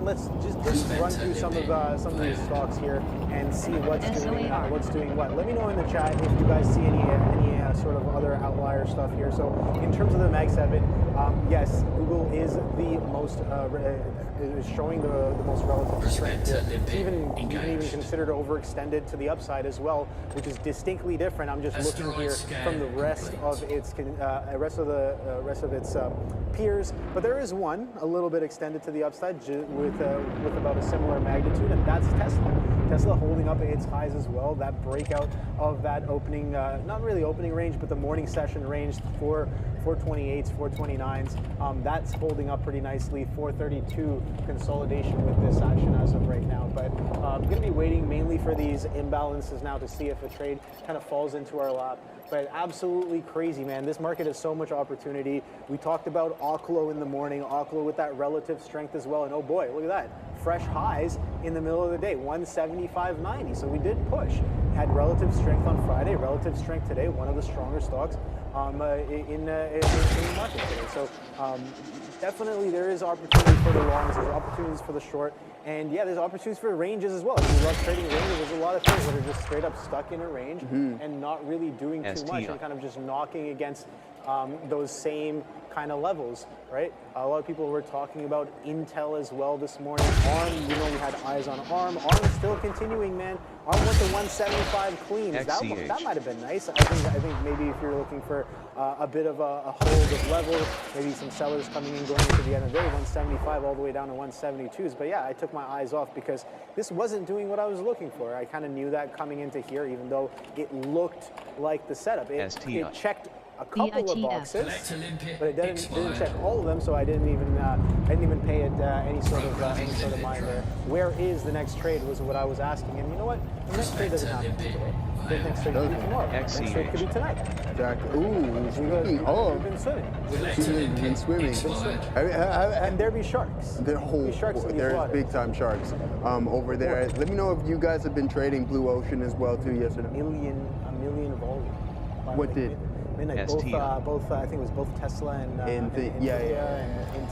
[SPEAKER 7] let's just run through some of these stocks here and see what's doing what. Let me know in the chat if you guys see any sort of other outlier stuff here. So in terms of the Mag 7, yes, Google is the most is showing the most relative strength here. Even considered overextended to the upside as well, which is distinctly different. I'm just looking here from the rest of its peers, but there is one a little bit extended to the upside with about a similar magnitude, and that's Tesla. Tesla holding up its highs as well. That breakout of that opening, not really opening range, but the morning session range for 428s, 429s. That's holding up pretty nicely. 432 consolidation with this action as of right now. But I'm going to be waiting mainly for these imbalances now to see if a trade kind of falls into our lap. But absolutely crazy, man. This market has so much opportunity. We talked about Oklo in the morning, Oklo with that relative strength as well. And oh boy, look at that. Fresh highs in the middle of the day, 175.90. So we did push. Had relative strength on Friday, relative strength today, one of the stronger stocks in the market today. So definitely there is opportunity for the longs, there's opportunities for the short. And yeah, there's opportunities for ranges as well. If you love trading ranges, there's a lot of things that are just straight up stuck in a range and not really doing too much and kind of just knocking against those same kind of levels, right? A lot of people were talking about Intel as well this morning. ARM, we had eyes on ARM. ARM is still continuing, man. ARM went to 175 clean. That might have been nice. I think maybe if you're looking for a bit of a hold of level, maybe some sellers coming in going into the end of the day, 175 all the way down to 172s. But yeah, I took my eyes off because this wasn't doing what I was looking for. I kind of knew that coming into here, even though it looked like the setup. It checked a couple of boxes, but it didn't check all of them, so I didn't even pay it any sort of mind there. Where is the next trade was what I was asking, and you know what? The next trade doesn't happen today. The next trade could be tomorrow. The next trade could be tonight.
[SPEAKER 6] Exactly. Ooh,
[SPEAKER 7] we've been swimming.
[SPEAKER 6] We've been swimming.
[SPEAKER 7] And there be sharks.
[SPEAKER 6] There's big time sharks over there. Let me know if you guys have been trading Blue Ocean as well too. Yes or no?
[SPEAKER 7] A million volume.
[SPEAKER 6] What did?
[SPEAKER 7] Midnight, both I think it was both Tesla and Nvidia and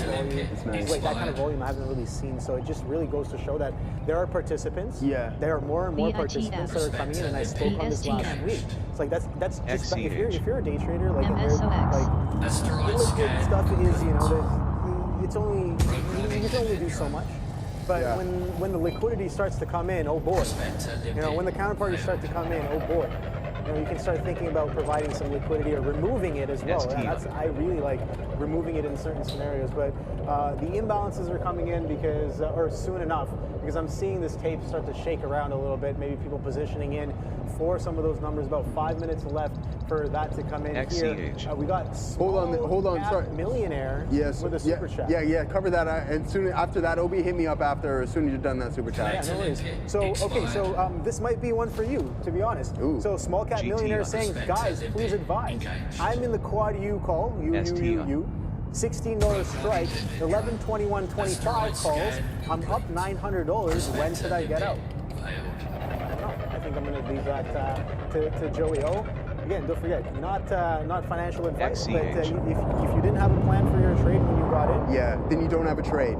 [SPEAKER 7] volume.
[SPEAKER 6] It's nice.
[SPEAKER 7] Like that kind of volume I haven't really seen, so it just really goes to show that there are participants.
[SPEAKER 6] Yeah.
[SPEAKER 7] There are more and more participants that are coming in, and I spoke on this last week. It's like that's just if you're a day trader, like liquid stuff is it's only you can only do so much. But when the liquidity starts to come in, oh boy, when the counterparties start to come in, oh boy. You can start thinking about providing some liquidity or removing it as well. I really like removing it in certain scenarios, but the imbalances are coming in because, or soon enough, because I'm seeing this tape start to shake around a little bit, maybe people positioning in for some of those numbers, about 5 minutes left for that to come in here. We got
[SPEAKER 6] hold on, sorry.
[SPEAKER 7] Millionaire with a super chat.
[SPEAKER 6] Yeah, cover that, and soon after that, Obi, hit me up as soon as you're done that super chat.
[SPEAKER 7] Yeah, no worries. So this might be one for you, to be honest.
[SPEAKER 6] Ooh.
[SPEAKER 7] So Small Cap Millionaire saying, guys, please advise. I'm in the quad U call, you. $16 strike, 11/21/25 calls. I'm up $900. When should I get out? I don't know. I think I'm going to leave that to Joey O. Again, don't forget, not financial advice, but if you didn't have a plan for your trade when you got in,
[SPEAKER 6] then you don't have a trade.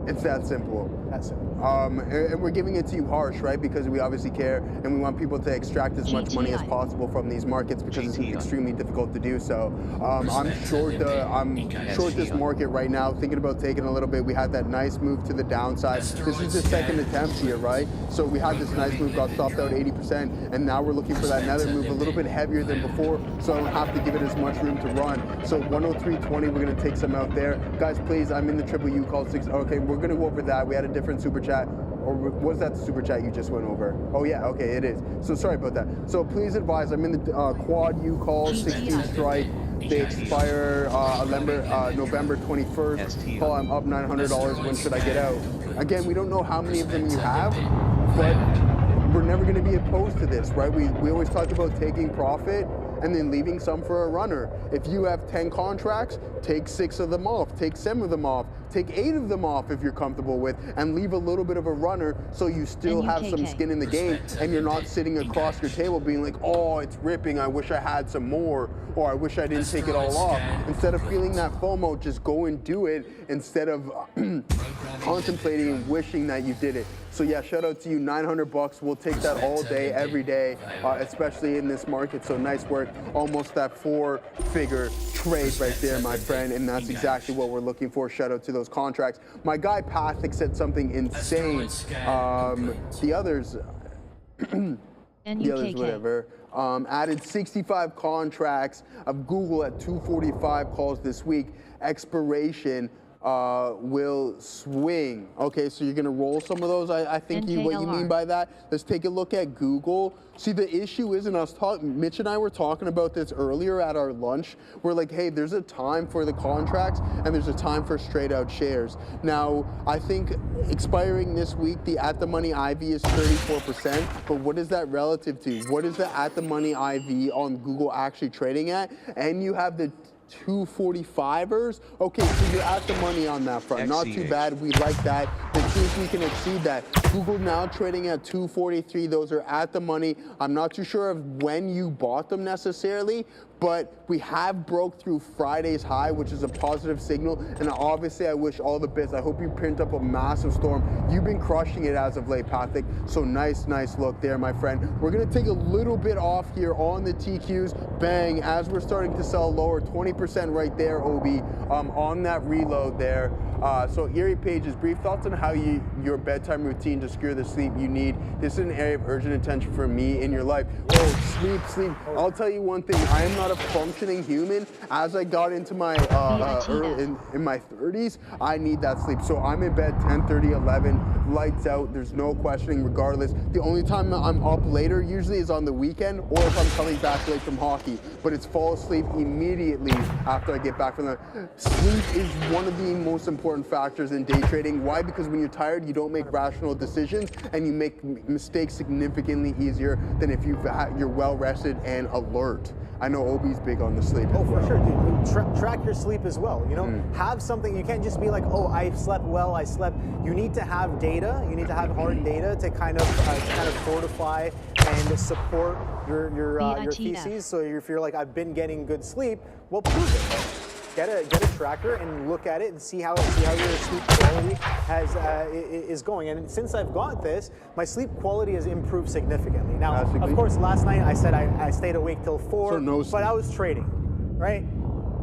[SPEAKER 6] It's that simple.
[SPEAKER 7] That's it.
[SPEAKER 6] And we're giving it to you harsh, right? Because we obviously care and we want people to extract as much money as possible from these markets because it's extremely difficult to do so. I'm short this market right now, thinking about taking a little bit. We had that nice move to the downside. This is the second attempt here, right? So we had this nice move, got stopped out 80%, and now we're looking for that another move a little bit heavier than before, so I don't have to give it as much room to run. So 103.20, we're gonna take some out there. Guys, please, I'm in the triple U call 6. Okay, we're gonna go over that. We had a different super chat. Or was that the super chat you just went over? Oh yeah, okay, it is. So sorry about that. So please advise, I'm in the quad U call 16 strike. They expire November 21st. Call, I'm up $900. When should I get out? Again, we don't know how many of them you have, but we're never going to be opposed to this, right? We always talk about taking profit and then leaving some for a runner. If you have 10 contracts, take 6 of them off, take 7 of them off, take 8 of them off if you're comfortable with, and leave a little bit of a runner so you still have some skin in the game and you're not sitting across your table being like, oh, it's ripping, I wish I had some more, or I wish I didn't take it all off. Instead of feeling that FOMO, just go and do it instead of contemplating and wishing that you did it. So yeah, shout out to you, $900. We'll take that all day, every day, especially in this market. So nice work, almost that 4-figure trade right there, my friend, and that's exactly what we're looking for. Shout out to those contracts. My guy Pathik said something insane. The others, whatever. Added 65 contracts of Google at 245 calls this week. Expiration will swing. Okay, so you're gonna roll some of those. I think what you mean by that. Let's take a look at Google. See, the issue is, and I was talking, Mitch and I were talking about this earlier at our lunch. We're like, hey, there's a time for the contracts and there's a time for straight out shares. Now, I think expiring this week, the at the money IV is 34%, but what is that relative to? What is the at the money IV on Google actually trading at? And you have the 245ers. Okay, so you're at the money on that front. Not too bad. We like that. Let's see if we can exceed that. Google now trading at 243. Those are at the money. I'm not too sure of when you bought them necessarily, but we have broke through Friday's high, which is a positive signal. And obviously, I wish all the best. I hope you print up a massive storm. You've been crushing it as of late, Patrick. So nice look there, my friend. We're going to take a little bit off here on the TQs. Bang, as we're starting to sell lower, 20% right there, Obi, on that reload there. So Erie Pages, brief thoughts on how your bedtime routine to secure the sleep you need. This is an area of urgent attention for me in your life. Oh, sleep. I'll tell you one thing. I am not a functioning human. As I got into my in my 30s, I need that sleep. So I'm in bed 10:30, 11, lights out. There's no questioning regardless. The only time I'm up later usually is on the weekend or if I'm coming back late from hockey. But it's fall asleep immediately after I get back from the sleep is one of the most important factors in day trading. Why? Because when you're tired, you don't make rational decisions and you make mistakes significantly easier than if you're well rested and alert. I know Obi's big on the sleep.
[SPEAKER 7] Oh, for sure, dude. Track your sleep as well. You know, have something. You can't just be like, oh, I slept well. You need to have data. You need to have hard data to kind of fortify and support your theses. So if you're like, I've been getting good sleep, well, prove it. Get a tracker and look at it and see how your sleep quality is going. And since I've got this, my sleep quality has improved significantly. Now, of course, last night I said I stayed awake till 4, but I was trading, right?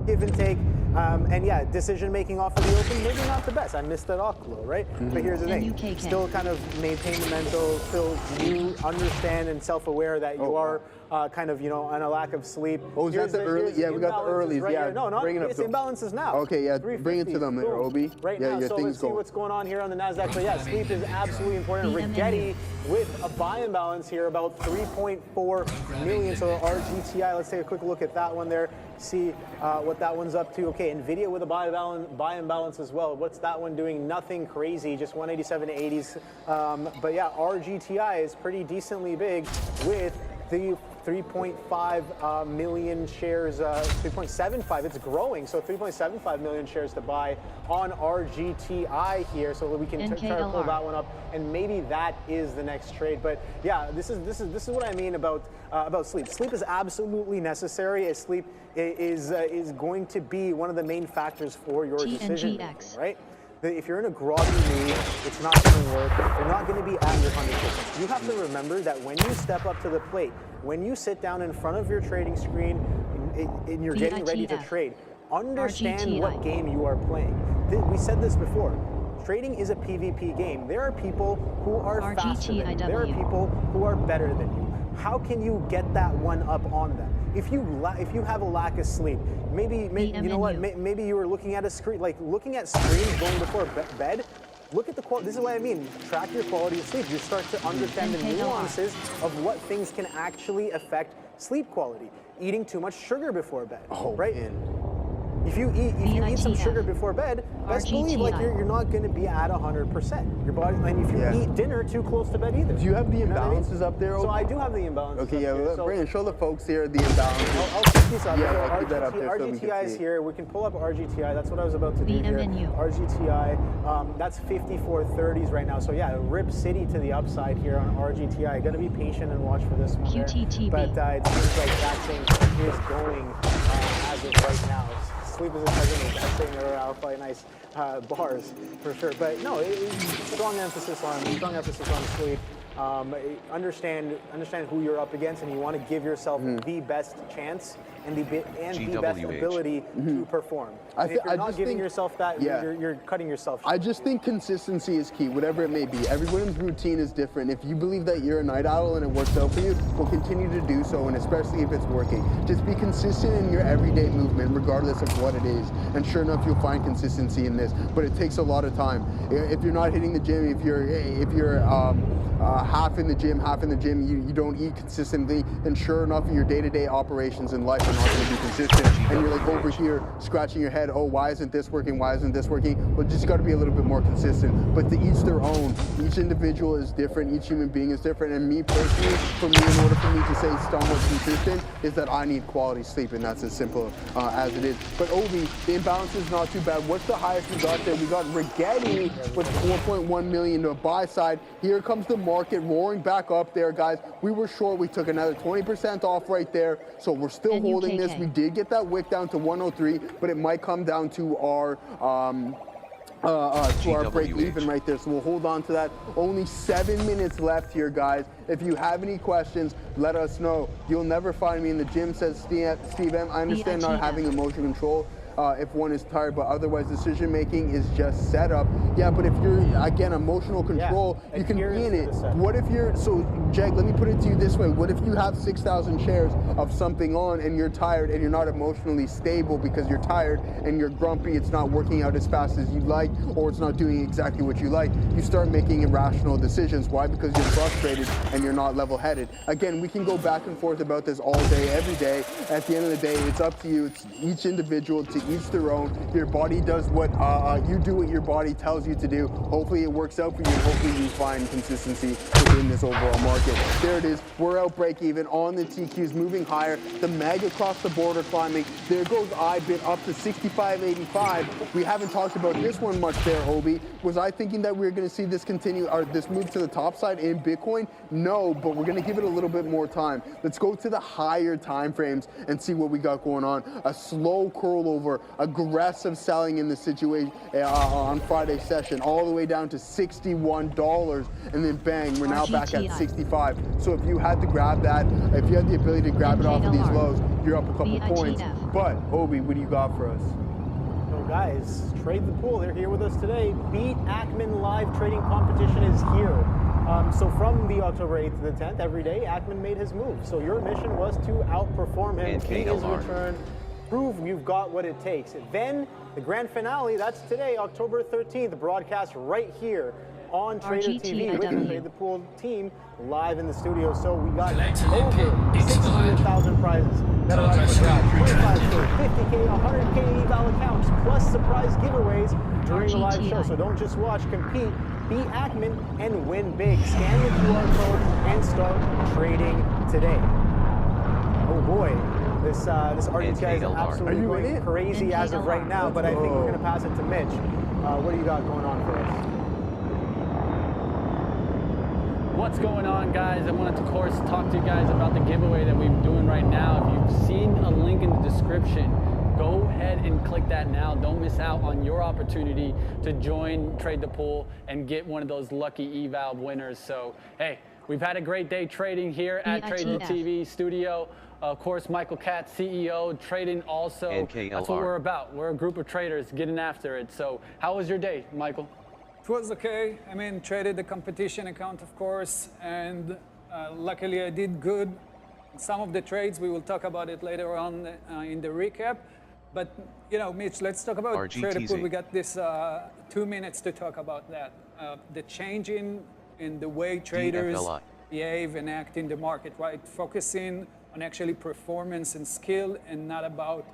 [SPEAKER 7] Give and take. And yeah, decision making off of the open, maybe not the best. I missed that Oclo, right? But here's the thing. Still kind of maintain the mental, still you understand and self-aware that you are kind of, on a lack of sleep.
[SPEAKER 6] Oh, is that the early? Yeah, we got the earlies.
[SPEAKER 7] Right
[SPEAKER 6] yeah,
[SPEAKER 7] here. No,
[SPEAKER 6] bring it up.
[SPEAKER 7] It's imbalances now.
[SPEAKER 6] Okay, yeah, bring it to them there, Obi.
[SPEAKER 7] Right
[SPEAKER 6] yeah,
[SPEAKER 7] now, so let's see what's going on here on the NASDAQ. But yeah, sleep is absolutely important. Rigetti with a buy imbalance here, about 3.4 million. So RGTI, let's take a quick look at that one there. See what that one's up to. Okay, NVIDIA with a buy imbalance as well. What's that one doing? Nothing crazy, just 187.80s. But yeah, RGTI is pretty decently big with the 3.5 million shares, 3.75. It's growing, so 3.75 million shares to buy on RGTI here, so that we can try to pull that one up, and maybe that is the next trade. But yeah, this is what I mean about sleep. Sleep is absolutely necessary. Sleep is going to be one of the main factors for your decision making, right? If you're in a groggy mood, it's not going to work. You're not going to be at your 100%. You have to remember that when you step up to the plate, when you sit down in front of your trading screen and you're getting ready to trade, understand what game you are playing. We said this before. Trading is a PvP game. There are people who are faster than you. There are people who are better than you. How can you get that one up on them? If you have a lack of sleep, maybe you know what? Maybe you were looking at a screen, like looking at screens going before bed. Look at the quality. This is what I mean. Track your quality of sleep. You start to understand the nuances of what things can actually affect sleep quality. Eating too much sugar before bed, right? Man. If you eat some sugar before bed, best believe you're not going to be at 100%. Your body, and if you eat dinner too close to bed either.
[SPEAKER 6] Do you have the imbalances up there?
[SPEAKER 7] So I do have the imbalances.
[SPEAKER 6] Okay, yeah. Brandon, show the folks here the imbalances.
[SPEAKER 7] I'll keep these up.
[SPEAKER 6] Yeah, I'll keep that up there.
[SPEAKER 7] RGTI is here. We can pull up RGTI. That's what I was about to do here. RGTI. That's 54.30s right now. So yeah, rip city to the upside here on RGTI. Got to be patient and watch for this one there. But it seems like that thing is going as of right now. Sleep is a cousin. I think there are quite nice bars for sure. But no, strong emphasis on sleep. understand who you're up against, and you want to give yourself the best chance and the best ability to perform. And if you're not giving yourself that, you're cutting yourself short.
[SPEAKER 6] I just think consistency is key, whatever it may be. Everyone's routine is different. If you believe that you're a night owl and it works out for you, we'll continue to do so, and especially if it's working. Just be consistent in your everyday movement, regardless of what it is. And sure enough, you'll find consistency in this, but it takes a lot of time. If you're not hitting the gym, if you're half in the gym, you don't eat consistently, then sure enough, your day-to-day operations in life are not going to be consistent. And you're like over here scratching your head, oh, why isn't this working? Why isn't this working? Well, just got to be a little bit more consistent. But to each their own. Each individual is different. Each human being is different. And me personally, in order for me to say somewhat consistent, is that I need quality sleep, and that's as simple as it is. But Obi, the imbalance is not too bad. What's the highest we got there? We got Rigetti with 4.1 million to a buy side. Here comes the market roaring back up there, guys. We were short. We took another 20% off right there. So we're still holding this. We did get that wick down to 103, but it might come down to our break even right there. So we'll hold on to that. Only 7 minutes left here, guys. If you have any questions, let us know. You'll never find me in the gym, says Steve M. I understand not having emotion control if one is tired, but otherwise decision making is just setup. Yeah, but if you're, again, emotional control, you can be in it. What if you're, so Jag, let me put it to you this way. What if you have 6,000 shares of something on and you're tired and you're not emotionally stable because you're tired and you're grumpy, it's not working out as fast as you'd like, or it's not doing exactly what you like, you start making irrational decisions. Why? Because you're frustrated and you're not level-headed. Again, we can go back and forth about this all day, every day. At the end of the day, it's up to you. It's each individual, to each their own. Your body does what, you do what your body tells you to do. Hopefully it works out for you, and hopefully you find consistency within this overall market. There it is. We're out break even on the TQs, moving higher. The MAG across the border climbing. There goes IBIT up to 65.85. We haven't talked about this one much there, Obi. Was I thinking that we were going to see this continue, or this move to the top side in Bitcoin? No, but we're going to give it a little bit more time. Let's go to the higher time frames and see what we got going on. A slow curl over, aggressive selling in the situation on Friday's session, all the way down to $61, and then bang, we're now back at 65. So if you had to grab that, if you had the ability to grab it off of these lows, you're up a couple points. But Obi, what do you got for us?
[SPEAKER 7] So guys, Trade the Pool, they're here with us today. Beat Ackman live trading competition is here. So from the October 8th to the 10th, every day, Ackman made his move. So your mission was to outperform him, beat his return, prove you've got what it takes. Then the grand finale, that's today, October 13th, the broadcast right here on Trader TV with the Trade the Pool team live in the studio. So we got over 600,000 prizes that are up for grabs. 25K, 50K, 100K eval accounts, plus surprise giveaways during the live show. So don't just watch, compete, beat Ackman, and win big. Scan the QR code and start trading today. Oh boy. This RDTI is absolutely going crazy as of right now, but I think we're going to pass it to Mitch. What do you got going on for us?
[SPEAKER 8] What's going on, guys? I wanted to, of course, talk to you guys about the giveaway that we're doing right now. If you've seen a link in the description, go ahead and click that now. Don't miss out on your opportunity to join Trade the Pool and get one of those lucky eval winners. So, hey, we've had a great day trading here at Trade the TV studio. Of course, Michael Katz, CEO, trading also. That's what we're about. We're a group of traders getting after it. So how was your day, Michael?
[SPEAKER 2] It was okay. I mean, traded the competition account, of course, and luckily I did good. Some of the trades, we will talk about it later on in the recap. But, you know, Mitch, let's talk about Trade the Pool. We got this 2 minutes to talk about that. The change in the way traders behave and act in the market, right? Focusing on actually performance and skill and not about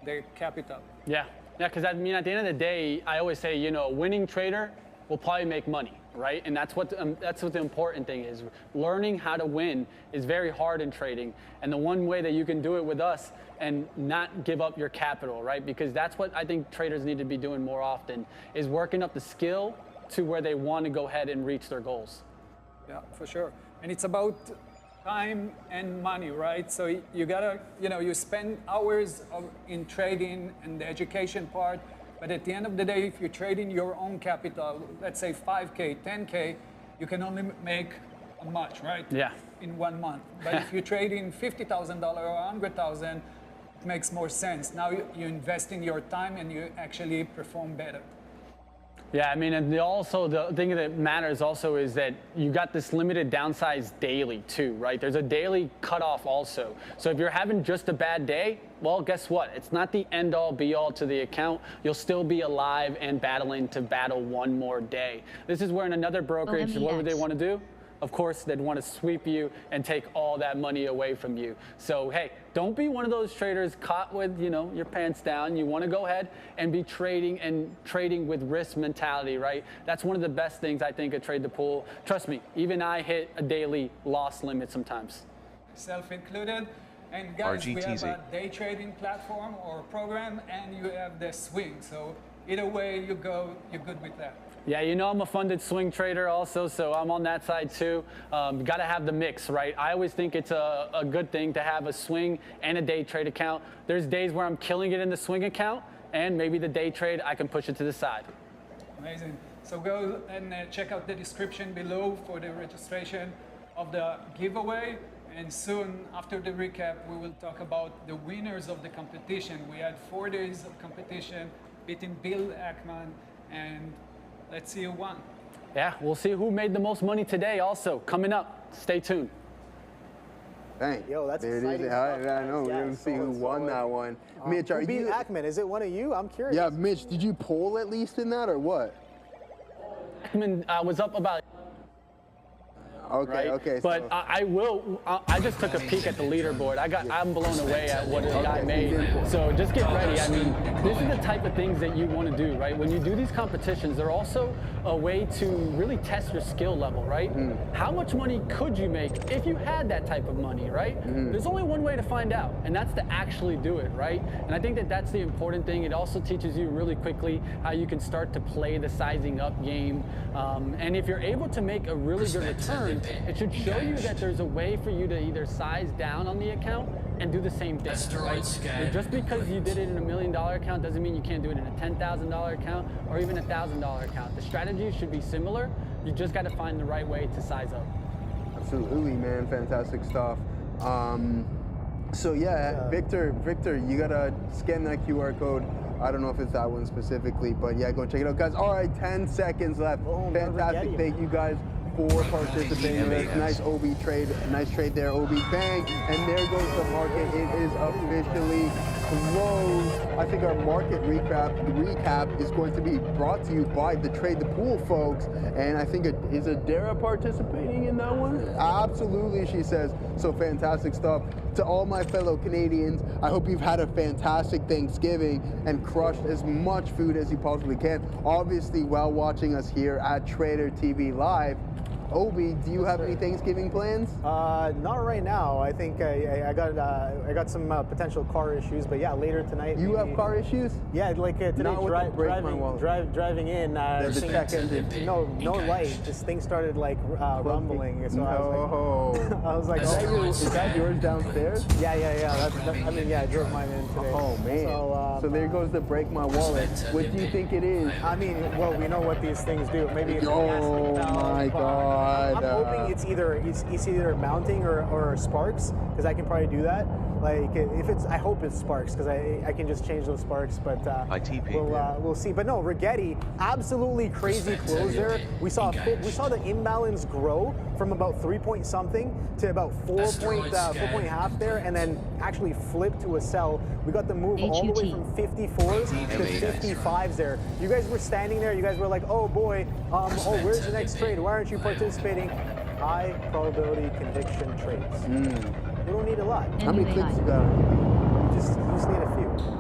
[SPEAKER 2] their capital.
[SPEAKER 8] Yeah, because I mean, at the end of the day, I always say, you know, a winning trader will probably make money, right? And that's what the important thing is. Learning how to win is very hard in trading. And the one way that you can do it with us and not give up your capital, right? Because that's what I think traders need to be doing more often, is working up the skill to where they want to go ahead and reach their goals.
[SPEAKER 2] Yeah, for sure. And it's about time and money, right? So you gotta, you know, you spend hours in trading and the education part, but at the end of the day, if you're trading your own capital, let's say 5K, 10K, you can only make much, right?
[SPEAKER 8] Yeah.
[SPEAKER 2] In 1 month. But if you trade in $50,000 or 100,000, it makes more sense. Now you invest in your time and you actually perform better.
[SPEAKER 8] Yeah, I mean, and also the thing that matters also is that you got this limited downsize daily too, right? There's a daily cutoff also. So if you're having just a bad day, well, guess what? It's not the end all be all to the account. You'll still be alive and battling to battle one more day. This is where in another brokerage, what would they want to do? Of course, they'd want to sweep you and take all that money away from you. So, hey, don't be one of those traders caught with, your pants down. You want to go ahead and be trading with risk mentality, right? That's one of the best things I think at Trade the Pool. Trust me, even I hit a daily loss limit sometimes.
[SPEAKER 2] Self-included. And guys, we have a day trading platform or program, and you have the swing. So either way you go, you're good with that.
[SPEAKER 8] Yeah, I'm a funded swing trader also, so I'm on that side too. Got to have the mix, right? I always think it's a good thing to have a swing and a day trade account. There's days where I'm killing it in the swing account, and maybe the day trade, I can push it to the side.
[SPEAKER 2] Amazing. So go and check out the description below for the registration of the giveaway. And soon, after the recap, we will talk about the winners of the competition. We had 4 days of competition, beating Bill Ackman, and let's see who won.
[SPEAKER 8] Yeah, we'll see who made the most money today also. Coming up. Stay tuned.
[SPEAKER 6] Dang.
[SPEAKER 7] Yo, that's
[SPEAKER 6] there
[SPEAKER 7] exciting
[SPEAKER 6] it is.
[SPEAKER 7] stuff,
[SPEAKER 6] I
[SPEAKER 7] guys.
[SPEAKER 6] know. We're
[SPEAKER 7] Yeah,
[SPEAKER 6] going to see who won that one. Mitch,
[SPEAKER 7] Who
[SPEAKER 6] are
[SPEAKER 7] beat
[SPEAKER 6] you...
[SPEAKER 7] Ackman? Is it one of you? I'm curious.
[SPEAKER 6] Yeah, Mitch, did you poll at least in that or what?
[SPEAKER 8] Ackman was up about...
[SPEAKER 6] Okay,
[SPEAKER 8] right?
[SPEAKER 6] okay.
[SPEAKER 8] But
[SPEAKER 6] so.
[SPEAKER 8] I just took a peek at the leaderboard. I'm blown away at what the guy made. So just get ready. I mean, this is the type of things that you want to do, right? When you do these competitions, they're also a way to really test your skill level, right? How much money could you make if you had that type of money, right? There's only one way to find out, and that's to actually do it, right? And I think that that's the important thing. It also teaches you really quickly how you can start to play the sizing up game. And if you're able to make a really good return, it should show you that there's a way for you to either size down on the account and do the same thing. Right? And just because you did it in $1 million account doesn't mean you can't do it in a $10,000 account or even a $1,000 account. The strategy should be similar. You just got to find the right way to size up.
[SPEAKER 6] Absolutely, man. Fantastic stuff. So yeah, Victor, you gotta scan that QR code. I don't know if it's that one specifically, but yeah, go check it out, guys. All right, 10 seconds left. Fantastic. Thank you guys for participating. Nice OB trade. Nice trade there, OB. Bang. And there goes the market. It is officially closed. I think our market recap is going to be brought to you by the Trade the Pool folks. And I think, is Adara participating in that one? Absolutely, she says. So fantastic stuff. To all my fellow Canadians, I hope you've had a fantastic Thanksgiving and crushed as much food as you possibly can. Obviously, while watching us here at Trader TV Live. Obi, do you have any Thanksgiving plans?
[SPEAKER 7] Not right now. I think I got some potential car issues, but yeah, later tonight.
[SPEAKER 6] You have car issues?
[SPEAKER 7] Yeah, like today driving in.
[SPEAKER 6] The check engine.
[SPEAKER 7] No light. This thing started like rumbling. So I was like,
[SPEAKER 6] is that yours downstairs?
[SPEAKER 7] Yeah. I drove mine in today.
[SPEAKER 6] Oh man. So there goes the break my wallet. What do you think it is?
[SPEAKER 7] I mean, well, we know what these things do. Maybe it's
[SPEAKER 6] oh my God.
[SPEAKER 7] I'm hoping it's either mounting or sparks, because I can probably do that. Like I hope it's sparks, because I can just change those sparks. But we'll see. But no, Rigetti, absolutely crazy close there. We saw the imbalance grow from about 3 point something to about 4.5 there, and then actually flip to a sell. We got the move all the way from 54s to 55s there. You guys were standing there. You guys were like, oh boy, where's the next trade? Why aren't you participating? High probability conviction trades. You don't need a lot.
[SPEAKER 6] How many clicks you got?
[SPEAKER 7] You just need a few.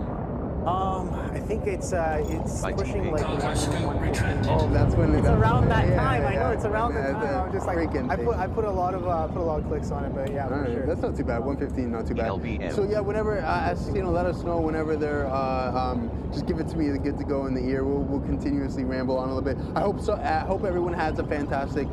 [SPEAKER 7] I think it's pushing like 115.
[SPEAKER 6] Oh, that's when
[SPEAKER 7] it's around that time. I know it's around that time. I'm just like I put a lot of clicks on it, but yeah, for sure.
[SPEAKER 6] That's not too bad. 115, not too bad. So yeah, whenever let us know whenever they're just give it to me. Good to go in the ear. We'll continuously ramble on a little bit. I hope so. I hope everyone has a fantastic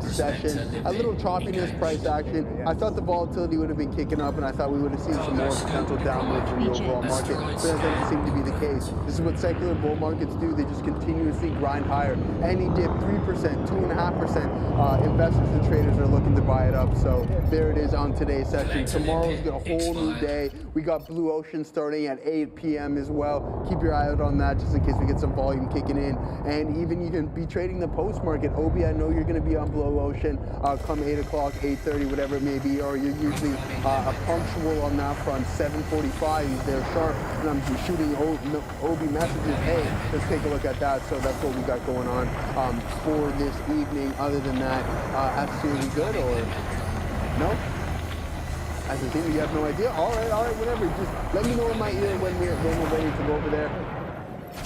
[SPEAKER 6] session. A little choppiness, price action. I thought the volatility would have been kicking up, and I thought we would have seen some more potential downwards in the overall market. But as I seem to be the case. This is what secular bull markets do. They just continuously grind higher. Any dip, 3%, 2.5%. Investors and traders are looking to buy it up. So there it is on today's session. Tomorrow's got a whole new day. We got Blue Ocean starting at 8 p.m. as well. Keep your eye out on that just in case we get some volume kicking in. And even you can be trading the post market. Obi, I know you're going to be on Blue Ocean come 8 o'clock, 8:30, whatever it may be, or you're usually punctual on that front. 7:45, he's there sharp, and I'm shooting Obi messages. Hey, let's take a look at that. So that's what we got going on for this evening. Other than that, absolutely good, or no? As a team, you have no idea? All right, whatever. Just let me know in my ear when we're ready to go over there.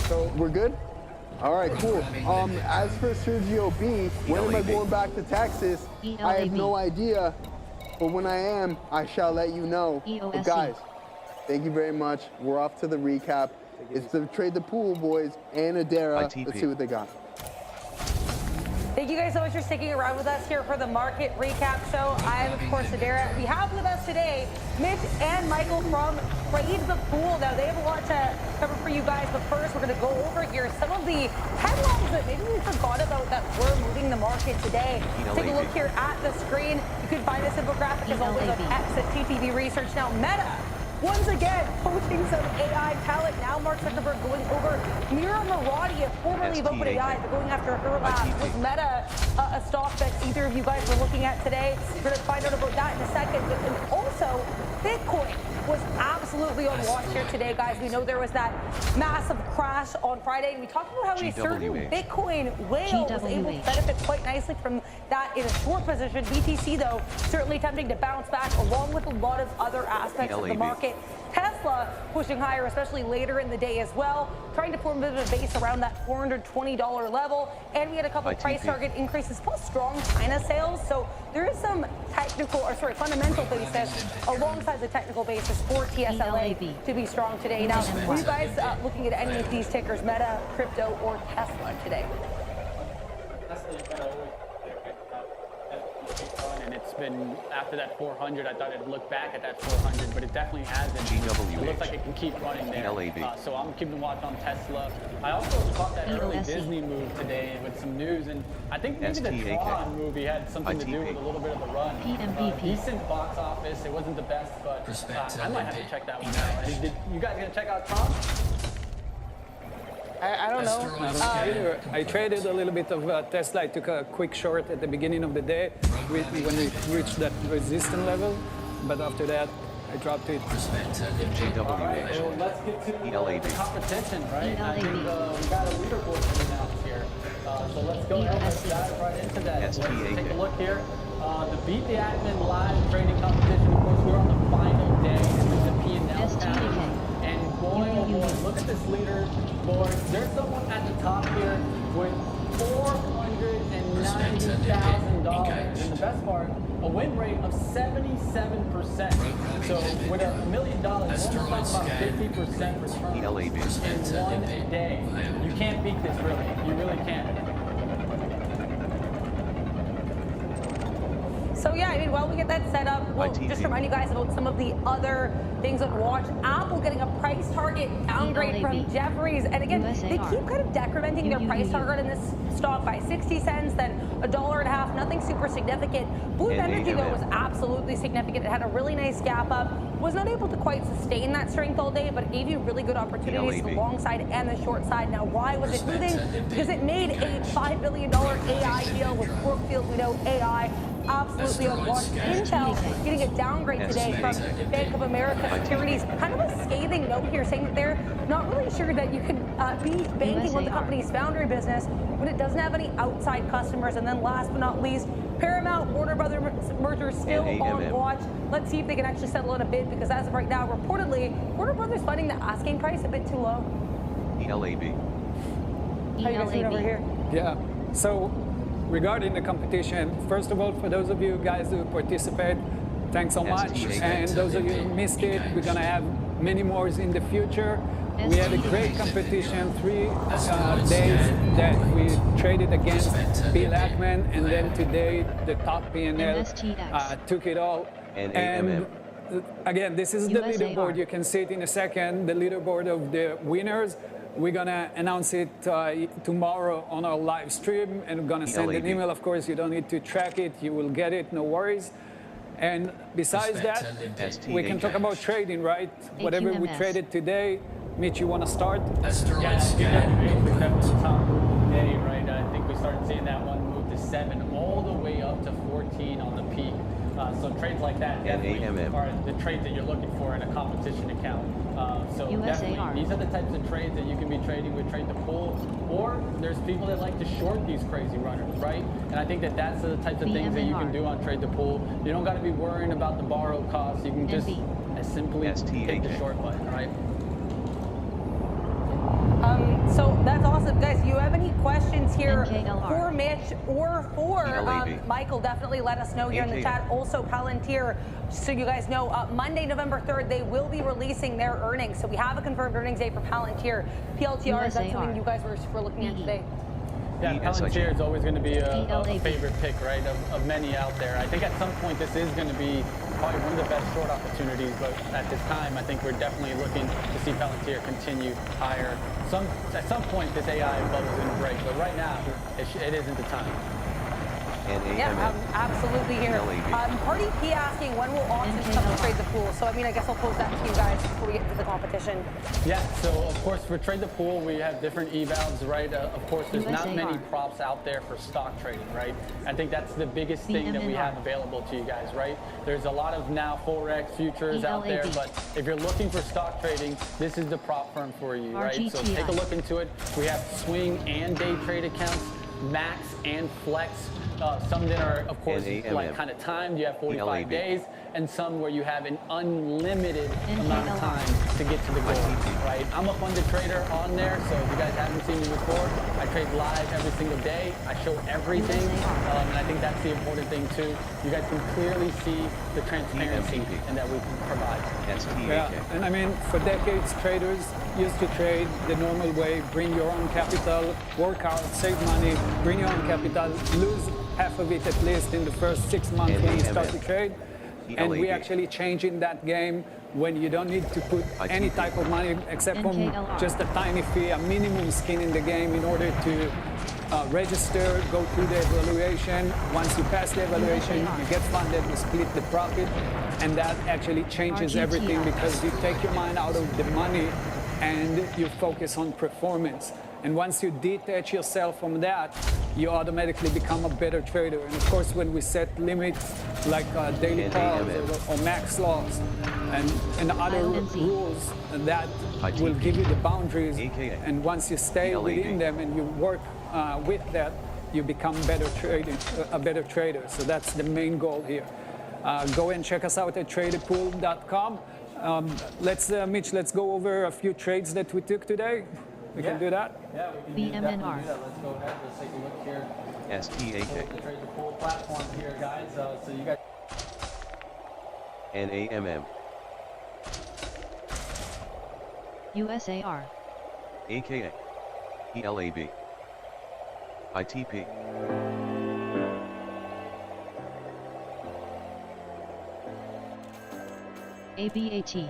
[SPEAKER 6] So we're good? All right, cool. As for Sergio B, when am I going back to Texas? I have no idea, but when I am, I shall let you know. But guys, thank you very much. We're off to the recap. It's the Trade the Pool boys and Adara. Let's see what they got.
[SPEAKER 1] Thank you guys so much for sticking around with us here for the market recap show. I'm, of course, Adara. We have with us today Mitch and Michael from Trade the Pool. Now, they have a lot to cover for you guys, but first, we're going to go over here some of the headlines that maybe we forgot about that were moving the market today. Take a look here at the screen. You can find this infographic as always on X at TTV Research. Now, Meta, once again, poaching some AI talent. Now Mark Zuckerberg going over Mira Murati, formerly of OpenAI, but going after her lab. Was Meta a stock that either of you guys were looking at today? We're going to find out about that in a second. And also, Bitcoin was absolutely on watch here today, guys. We know there was that massive crash on Friday. We talked about how a certain Bitcoin whale was able to benefit quite nicely from that in a short position. BTC, though, certainly attempting to bounce back along with a lot of other aspects of the market. Tesla pushing higher, especially later in the day as well, trying to form a bit of a base around that $420 level. And we had a couple price target increases, plus strong China sales. So there is some fundamental basis alongside the technical basis for TSLA to be strong today. Now, are you guys looking at any of these tickers, Meta, crypto, or Tesla today?
[SPEAKER 8] And it's been, after that 400, I thought it'd look back at that 400, but it definitely hasn't. It looks like it can keep running there. So I'm keeping watch on Tesla. I also caught that early Disney move today with some news, and I think maybe the Tron movie had something to do with a little bit of the run. Decent box office. It wasn't the best, but I might have to check that one out. Did you guys gonna check out Tron?
[SPEAKER 2] I don't know. I traded a little bit of Tesla. I took a quick short at the beginning of the day when we reached that resistance level, but after that, I dropped it.
[SPEAKER 8] All right, well, let's get to the competition, right? I think we got a leaderboard to announce here. So let's go ahead and dive right into that. Let's take a look here. The Beat the Admin live trading competition, of course, we're on the final day. This is the P&L panel. And boy, oh boy, look at this leaderboard. There's someone at the top here with $490,000. And the best part, a win rate of 77%. So with $1 million, we're almost talking about 50% return in one day. You can't beat this, really. You really can't.
[SPEAKER 1] So yeah, I mean, while we get that set up, we'll just remind you guys about some of the other things on watch. Apple getting a price target downgrade from Jefferies. And again, they keep kind of decrementing their price target in this stock by 60 cents, then $1.50, nothing super significant. Bloom Energy, though, was absolutely significant. It had a really nice gap up. Was not able to quite sustain that strength all day, but it gave you really good opportunities the long side and the short side. Now, why was it moving? Because it made a $5 billion AI deal with Brookfield. We know AI absolutely on watch. Intel getting a downgrade today from Bank of America Securities. Kind of a scathing note here saying that they're not really sure that you can be banking with the company's foundry business when it doesn't have any outside customers. And then last but not least, Paramount Warner Brothers merger still on watch. Let's see if they can actually settle on a bid, because as of right now, reportedly, Warner Brothers finding the asking price a bit too low.
[SPEAKER 4] ELAB.
[SPEAKER 1] How you guys doing over here?
[SPEAKER 2] Yeah. So regarding the competition, first of all, for those of you guys who participate, thanks so much. And those of you who missed it, we're going to have many more in the future. We had a great competition, 3 days that we traded against Bill Ackman, and then today the top P&L took it all. And again, this is the
[SPEAKER 4] USAR.
[SPEAKER 2] leaderboard. You can see it in a second, the leaderboard of the winners. We're gonna announce it tomorrow on our live stream, and we're gonna send an
[SPEAKER 9] LED.
[SPEAKER 2] email. Of course, you don't need to track it. You will get it, no worries. And besides that, we can talk about trading, right? Whatever we
[SPEAKER 4] HMS.
[SPEAKER 2] traded today. Mitch, you wanna start?
[SPEAKER 8] Yeah, definitely top day, right? I think we started seeing that one move to 7 all the way up to 14 on the peak. So trades like that definitely
[SPEAKER 9] NAMM.
[SPEAKER 8] are the trades that you're looking for in a competition account. So definitely,
[SPEAKER 4] USAR.
[SPEAKER 8] these are the types of trades that you can be trading with Trade the Pool, or there's people that like to short these crazy runners, right? And I think that that's the types of things that you can
[SPEAKER 4] BMNR.
[SPEAKER 8] do on Trade the Pool. You don't got to be worrying about the borrow costs. You can just
[SPEAKER 4] NB.
[SPEAKER 8] as simply hit the short button, right?
[SPEAKER 1] So that's awesome. Guys, if you have any questions here
[SPEAKER 4] NKLR.
[SPEAKER 1] for Mitch or for
[SPEAKER 9] ELAB.
[SPEAKER 1] Michael, definitely let us know here in the
[SPEAKER 9] AKA.
[SPEAKER 1] chat. Also, Palantir, so you guys know, Monday, November 3rd, they will be releasing their earnings. So we have a confirmed earnings date for Palantir. PLTR, is that
[SPEAKER 4] USAR.
[SPEAKER 1] something you guys were looking at today?
[SPEAKER 8] Yeah,
[SPEAKER 9] ESIG.
[SPEAKER 8] Palantir is always going to be a
[SPEAKER 4] ELAB.
[SPEAKER 8] favorite pick, right, of many out there. I think at some point this is going to be probably one of the best short opportunities, but at this time, I think we're definitely looking to see Palantir continue higher. At some point, this AI bubble is going to break, but right now, it isn't the time.
[SPEAKER 1] Yeah,
[SPEAKER 9] NAMM.
[SPEAKER 1] absolutely here.
[SPEAKER 9] ELAB.
[SPEAKER 1] Party P asking, when will auctions come to Trade the Pool? So, I mean, I guess I'll pose that to you guys before we get into the competition.
[SPEAKER 8] Yeah, so of course for Trade the Pool, we have different evals, right? Of course, there's not
[SPEAKER 4] USAR.
[SPEAKER 8] many props out there for stock trading, right? I think that's the biggest thing that we
[SPEAKER 4] BMNR.
[SPEAKER 8] have available to you guys, right? There's a lot of now Forex futures out there,
[SPEAKER 4] ELAB.
[SPEAKER 8] but if you're looking for stock trading, this is the prop firm for you, right? So
[SPEAKER 4] RGTI.
[SPEAKER 8] take a look into it. We have swing and day trade accounts, max and flex. Some that are, of course,
[SPEAKER 9] NAMM.
[SPEAKER 8] like kind of timed. You have 45
[SPEAKER 9] ELAB.
[SPEAKER 8] days, and some where you have an unlimited amount of
[SPEAKER 4] NKLR.
[SPEAKER 8] time to get to the goal, right? I'm a funded trader on there, so if you guys haven't seen me before, I trade live every single day. I show everything,
[SPEAKER 4] USAR.
[SPEAKER 8] and I think that's the important thing too. You guys can clearly see the transparency
[SPEAKER 9] EMPP.
[SPEAKER 8] and that we can provide.
[SPEAKER 2] Yeah, and I mean, for decades, traders used to trade the normal way, bring your own capital, work hard, save money, bring your own capital, lose half of it at least in the first 6 months when you start to trade. And we actually changing that game when you don't need to put any type of money except for
[SPEAKER 4] NKLR.
[SPEAKER 2] just a tiny fee, a minimum skin in the game in order to register, go through the evaluation. Once you pass the evaluation, you get funded, you split the profit, and that actually changes
[SPEAKER 4] RGTI.
[SPEAKER 2] everything because you take your mind out of the money and you focus on performance. And once you detach yourself from that, you automatically become a better trader. And of course, when we set limits like daily calls or max loss and other
[SPEAKER 4] IONZ.
[SPEAKER 2] rules, that will give you the boundaries.
[SPEAKER 9] AKA.
[SPEAKER 2] And once you stay
[SPEAKER 9] ELAB.
[SPEAKER 2] within them and you work with that, you become a better trader. So that's the main goal here. Go and check us out at tradethepool.com. Mitch, let's go over a few trades that we took today. We can do that.
[SPEAKER 8] Yeah, we can definitely
[SPEAKER 4] BMNR.
[SPEAKER 8] do that. Let's go ahead. Let's take a look here.
[SPEAKER 9] STAK.
[SPEAKER 8] The Trade the Pool platform here, guys. So you guys.
[SPEAKER 9] NAMM.
[SPEAKER 4] USAR.
[SPEAKER 9] AKA. ELAB. ITP.
[SPEAKER 4] ABAT.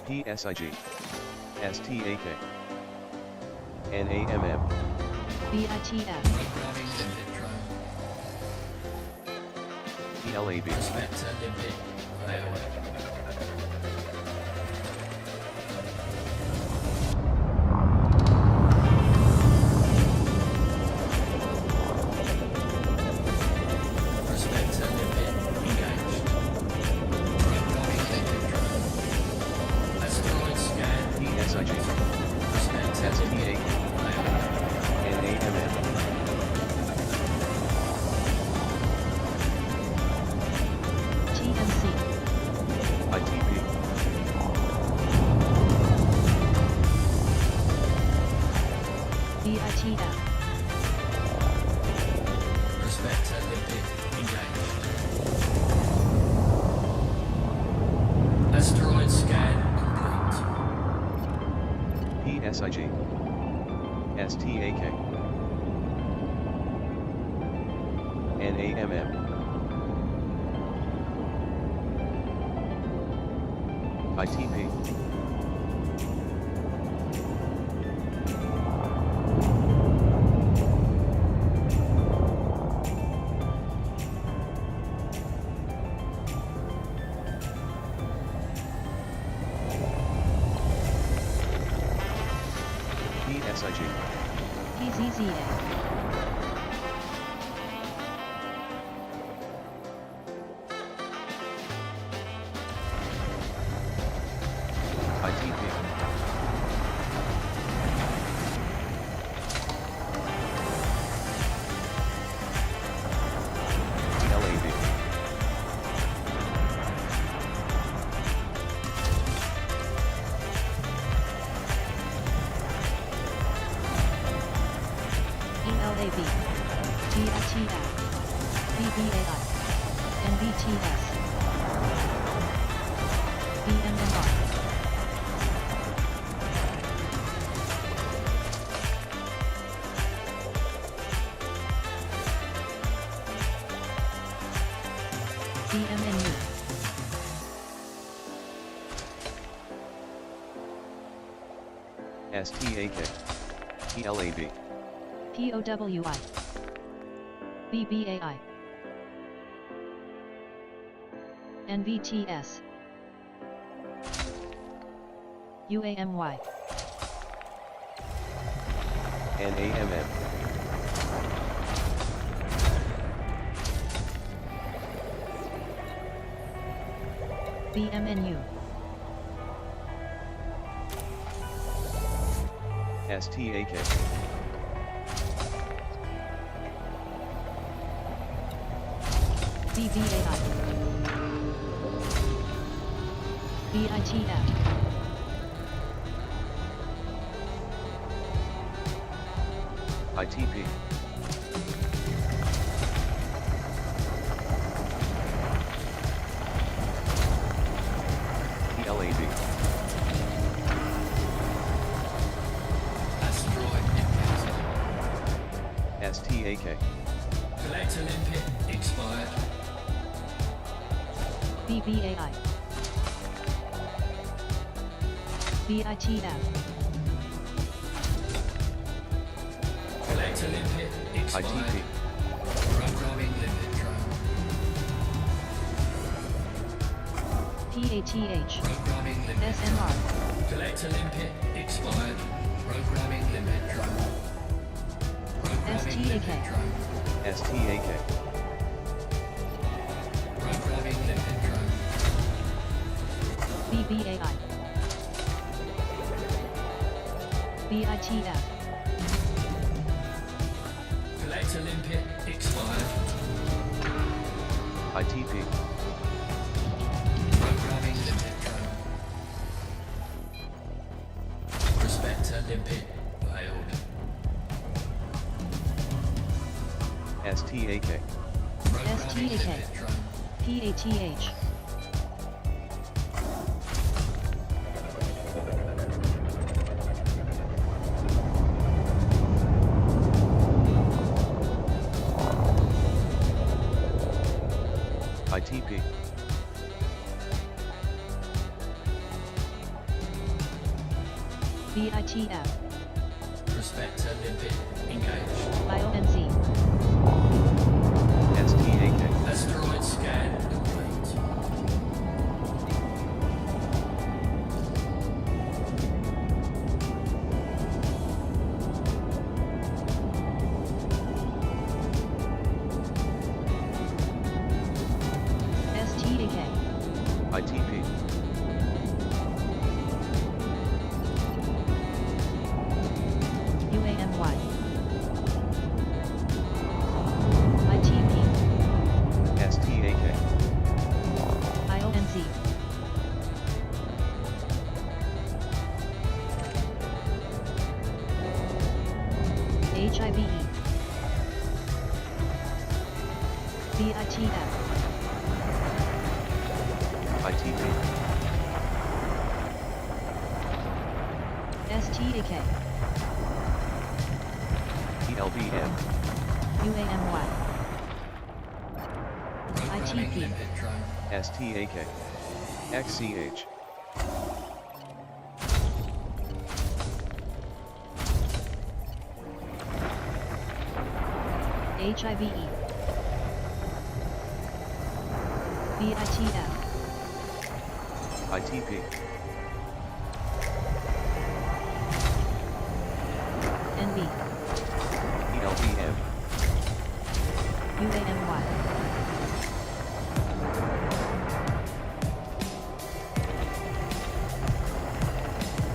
[SPEAKER 9] PSIG. STAK. NAMM.
[SPEAKER 4] BITF.
[SPEAKER 9] ELAB. PSIG. STAK. NAMM.
[SPEAKER 4] TMC.
[SPEAKER 9] ITP.
[SPEAKER 4] BITF.
[SPEAKER 10] Asteroid scan complete.
[SPEAKER 9] PSIG. STAK. NAMM. ITP. PSIG.
[SPEAKER 4] PZZA.
[SPEAKER 9] ITP. LAB.
[SPEAKER 4] ELAB, GFTF, BBAI, NBTS, BMMR, BMNU,
[SPEAKER 9] STAK. PLAB.
[SPEAKER 4] POWI, BBAI, NVTS, UAMY,
[SPEAKER 9] NAMM.
[SPEAKER 4] BMNU,
[SPEAKER 9] STAK.
[SPEAKER 4] BBAI, BITF,
[SPEAKER 9] ITP. PLAB.
[SPEAKER 10] Asteroid impact.
[SPEAKER 9] STAK.
[SPEAKER 10] Collector limpet expired.
[SPEAKER 4] BBAI, BITF,
[SPEAKER 10] Collector limpet expired.
[SPEAKER 9] ITP.
[SPEAKER 10] Programming limpet drone.
[SPEAKER 4] PATH,
[SPEAKER 10] Programming limpet
[SPEAKER 4] SMR,
[SPEAKER 10] drone. Collector limpet expired. Programming limpet drone. Programming limpet
[SPEAKER 4] STAK.
[SPEAKER 10] drone.
[SPEAKER 9] STAK.
[SPEAKER 10] Programming limpet drone.
[SPEAKER 4] BBAI, BITF,
[SPEAKER 10] Collector limpet expired.
[SPEAKER 9] ITP.
[SPEAKER 10] Programming limpet drone. Prospector limpet failed.
[SPEAKER 9] STAK.
[SPEAKER 10] Programming
[SPEAKER 4] STAK.
[SPEAKER 10] limpet drone.
[SPEAKER 4] PATH,
[SPEAKER 9] ITP.
[SPEAKER 4] BITF,
[SPEAKER 10] Prospector limpet engaged.
[SPEAKER 4] IONZ,
[SPEAKER 9] STAK.
[SPEAKER 10] Asteroid scan complete.
[SPEAKER 4] STAK,
[SPEAKER 9] ITP.
[SPEAKER 4] UAMY, ITP,
[SPEAKER 9] STAK.
[SPEAKER 4] IONZ, HIVE, BITF,
[SPEAKER 9] ITP.
[SPEAKER 4] STAK,
[SPEAKER 9] ELVM.
[SPEAKER 4] UAMY.
[SPEAKER 10] Programming
[SPEAKER 4] ITP.
[SPEAKER 10] limpet drone.
[SPEAKER 9] STAK. XCH.
[SPEAKER 4] HIVE. BITF.
[SPEAKER 9] ITP.
[SPEAKER 4] NB.
[SPEAKER 9] ELVM.
[SPEAKER 4] UAMY.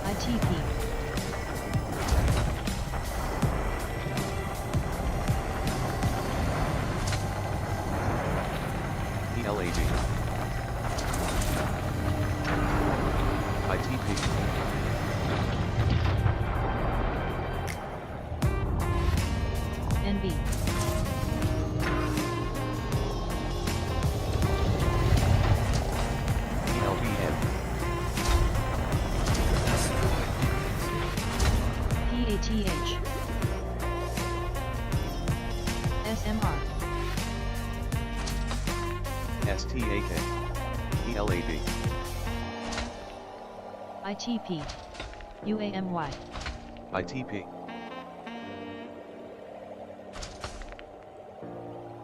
[SPEAKER 4] ITP.
[SPEAKER 9] ELAB. ITP.
[SPEAKER 4] NB.
[SPEAKER 9] ELVM.
[SPEAKER 4] PATH. SMR.
[SPEAKER 9] STAK. ELAB.
[SPEAKER 4] ITP. UAMY.
[SPEAKER 9] ITP.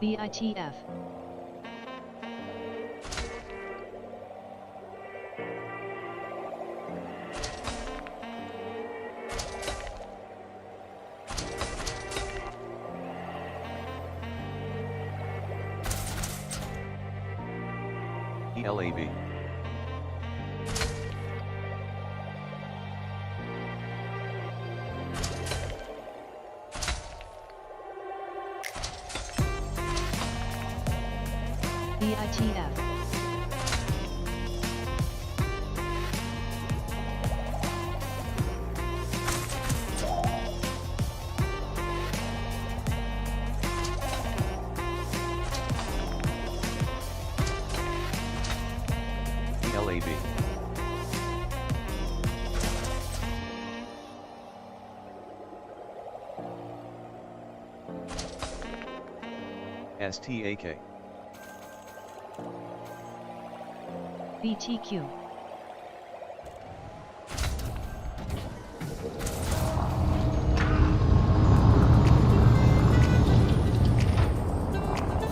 [SPEAKER 4] BITF.
[SPEAKER 9] ELAB.
[SPEAKER 4] BITF.
[SPEAKER 9] ELAB. STAK.
[SPEAKER 4] BTQ.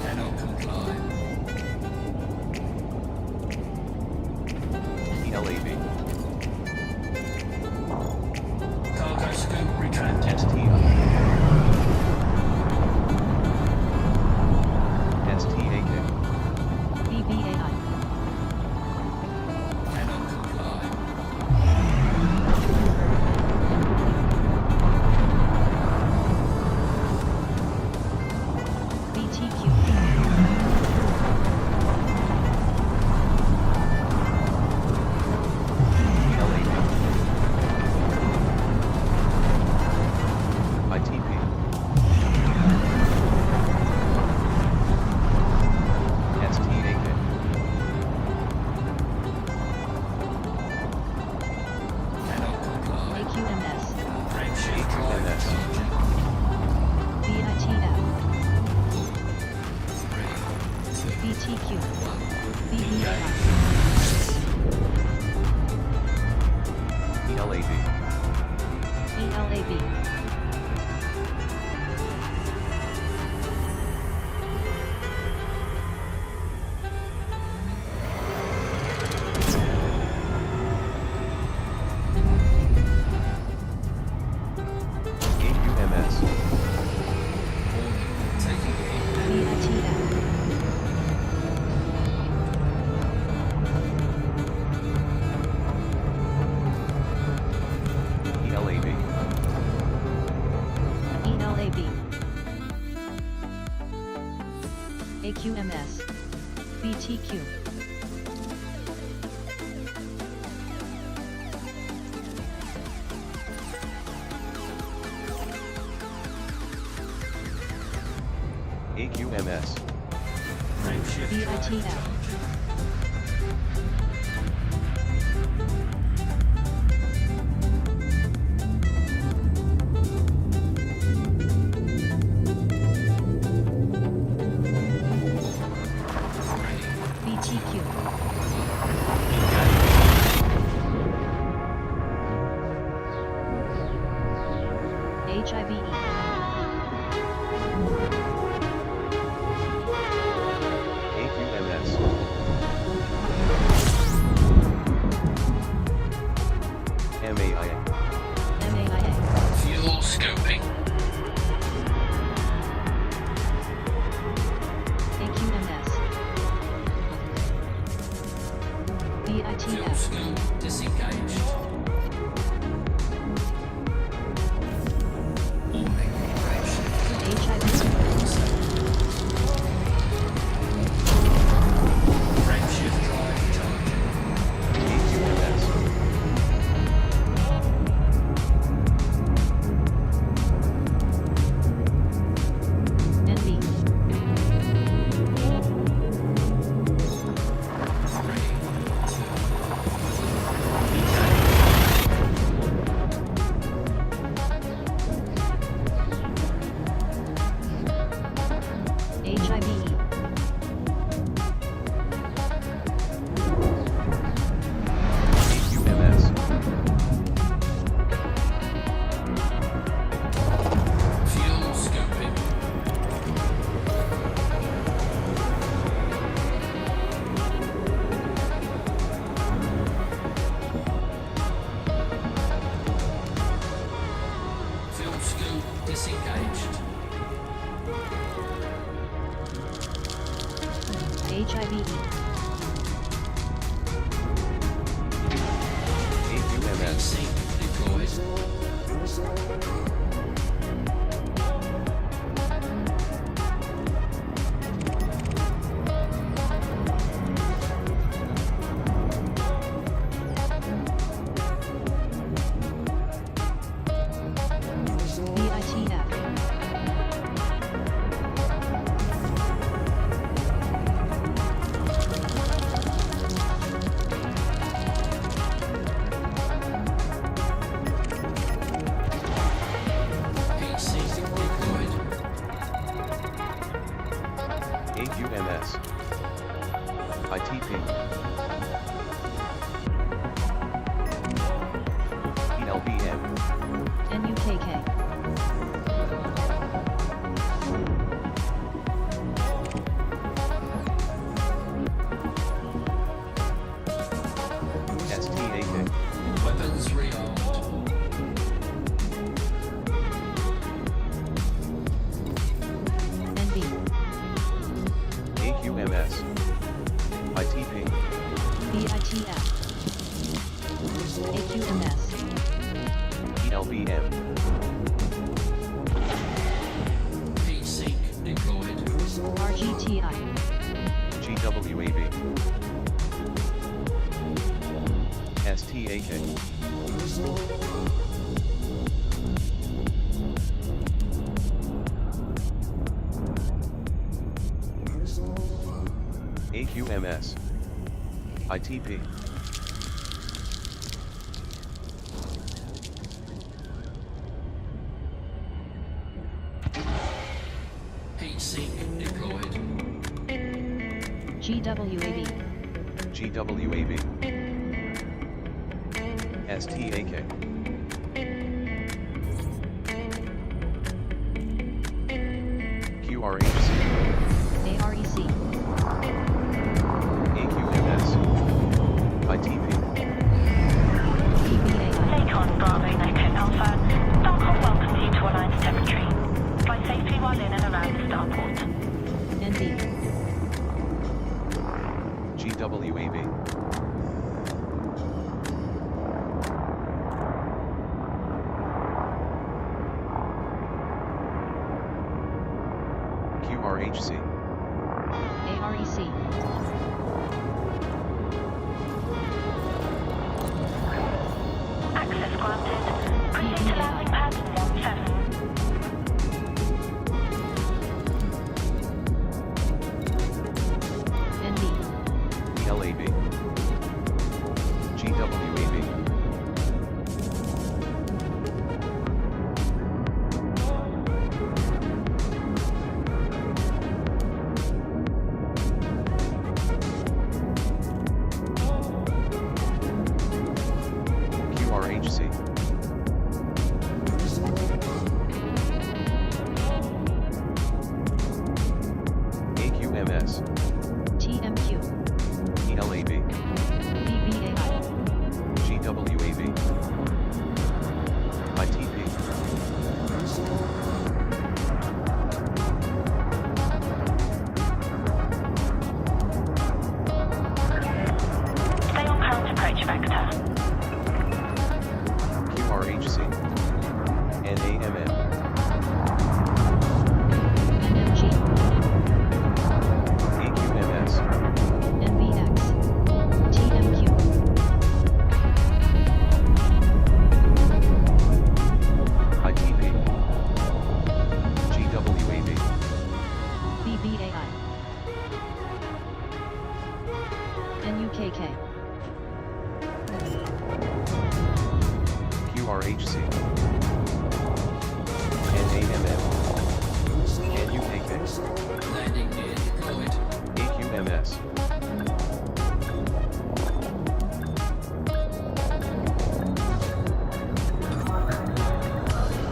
[SPEAKER 10] Cannot comply.
[SPEAKER 9] ELAB.
[SPEAKER 10] Cargo scoop retracted.
[SPEAKER 9] STI. STAK.
[SPEAKER 4] BBAI.
[SPEAKER 10] Cannot comply.
[SPEAKER 4] BTQ.
[SPEAKER 9] ELAB. ITP. STAK.
[SPEAKER 10] Cannot comply.
[SPEAKER 4] AQMS.
[SPEAKER 10] Frameshift drive
[SPEAKER 9] AQMS.
[SPEAKER 10] charging.
[SPEAKER 4] BITF.
[SPEAKER 10] 3, 2,
[SPEAKER 4] BTQ.
[SPEAKER 10] 1.
[SPEAKER 4] BBAI.
[SPEAKER 9] ELAB.
[SPEAKER 4] ELAB.
[SPEAKER 9] AQMS.
[SPEAKER 10] Warning. Taking aim.
[SPEAKER 4] BITF.
[SPEAKER 9] ELAB.
[SPEAKER 4] ELAB. AQMS. BTQ.
[SPEAKER 9] AQMS.
[SPEAKER 10] Frameshift drive
[SPEAKER 4] BITF.
[SPEAKER 10] charging.
[SPEAKER 4] HIVE.
[SPEAKER 9] AQMS. MAIA.
[SPEAKER 4] MAIA.
[SPEAKER 10] Fuel scoping.
[SPEAKER 4] AQMS.
[SPEAKER 10] Fuel
[SPEAKER 4] VITF.
[SPEAKER 10] scope disengaged. Warning. Frameshift.
[SPEAKER 4] HIVE.
[SPEAKER 10] Frameshift drive charging.
[SPEAKER 9] AQMS.
[SPEAKER 4] NV. HIVE.
[SPEAKER 9] AQMS.
[SPEAKER 10] Fuel scoping. Fuel scope disengaged.
[SPEAKER 4] HIVE.
[SPEAKER 9] AQMS.
[SPEAKER 10] Sync deployed.
[SPEAKER 4] VITF.
[SPEAKER 10] Heat sink deployed.
[SPEAKER 9] AQMS. ITP. ELBM.
[SPEAKER 4] NUKK.
[SPEAKER 9] STAK.
[SPEAKER 10] Weapons rearmed.
[SPEAKER 4] NV.
[SPEAKER 9] AQMS. ITP.
[SPEAKER 4] VITF. AQMS.
[SPEAKER 9] ELBM.
[SPEAKER 10] Heat sink deployed.
[SPEAKER 4] RGTI.
[SPEAKER 9] GWAV. STAK. AQMS. ITP.
[SPEAKER 10] Heat sink deployed.
[SPEAKER 4] GWAV.
[SPEAKER 9] GWAV. STAK. QRHC.
[SPEAKER 4] AREC.
[SPEAKER 9] AQMS. ITP.
[SPEAKER 4] PBAI.
[SPEAKER 11] Lakon Bravo Echo Alpha. Starcom welcomes you to Alliance territory. Fly safely while in and around the starport.
[SPEAKER 4] NV.
[SPEAKER 9] GWAV. QRHC.
[SPEAKER 4] AREC.
[SPEAKER 11] Access granted. Proceed to landing pad 17.
[SPEAKER 4] NV.
[SPEAKER 9] ELAB. GWAV. QRHC.
[SPEAKER 11] Stay on current approach vector.
[SPEAKER 9] QRHC. NAMM.
[SPEAKER 4] NMG,
[SPEAKER 9] AQMS.
[SPEAKER 4] NVX, TMQ,
[SPEAKER 9] ITV. GWAV.
[SPEAKER 4] BBAI, NUKK,
[SPEAKER 9] QRHC. NAMM. NUKK.
[SPEAKER 10] Landing gear deployed.
[SPEAKER 9] AQMS.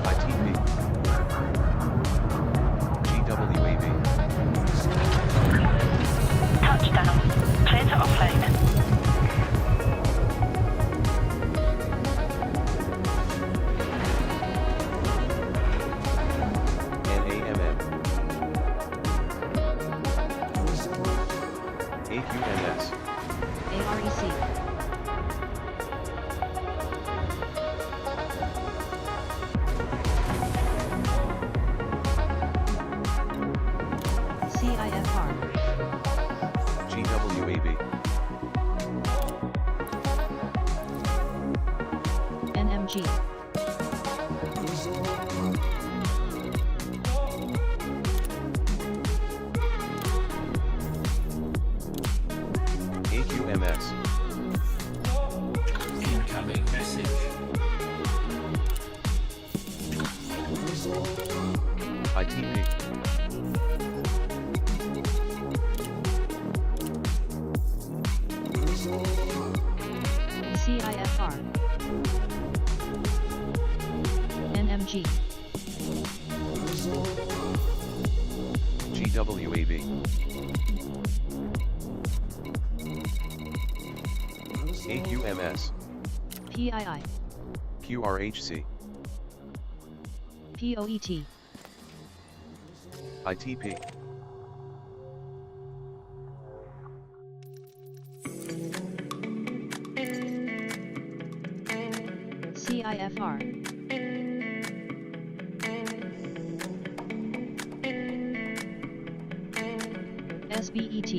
[SPEAKER 9] ITP. GWAV.
[SPEAKER 11] Touchdown. Clear to offload.
[SPEAKER 9] NAMM. AQMS.
[SPEAKER 4] AREC, CIFR,
[SPEAKER 9] GWAV.
[SPEAKER 4] NMG,
[SPEAKER 9] AQMS.
[SPEAKER 10] Incoming message.
[SPEAKER 9] ITP.
[SPEAKER 4] CIFR, NMG,
[SPEAKER 9] GWAV. AQMS.
[SPEAKER 4] PII,
[SPEAKER 9] QRHC.
[SPEAKER 4] POET,
[SPEAKER 9] ITP.
[SPEAKER 4] CIFR, SBET,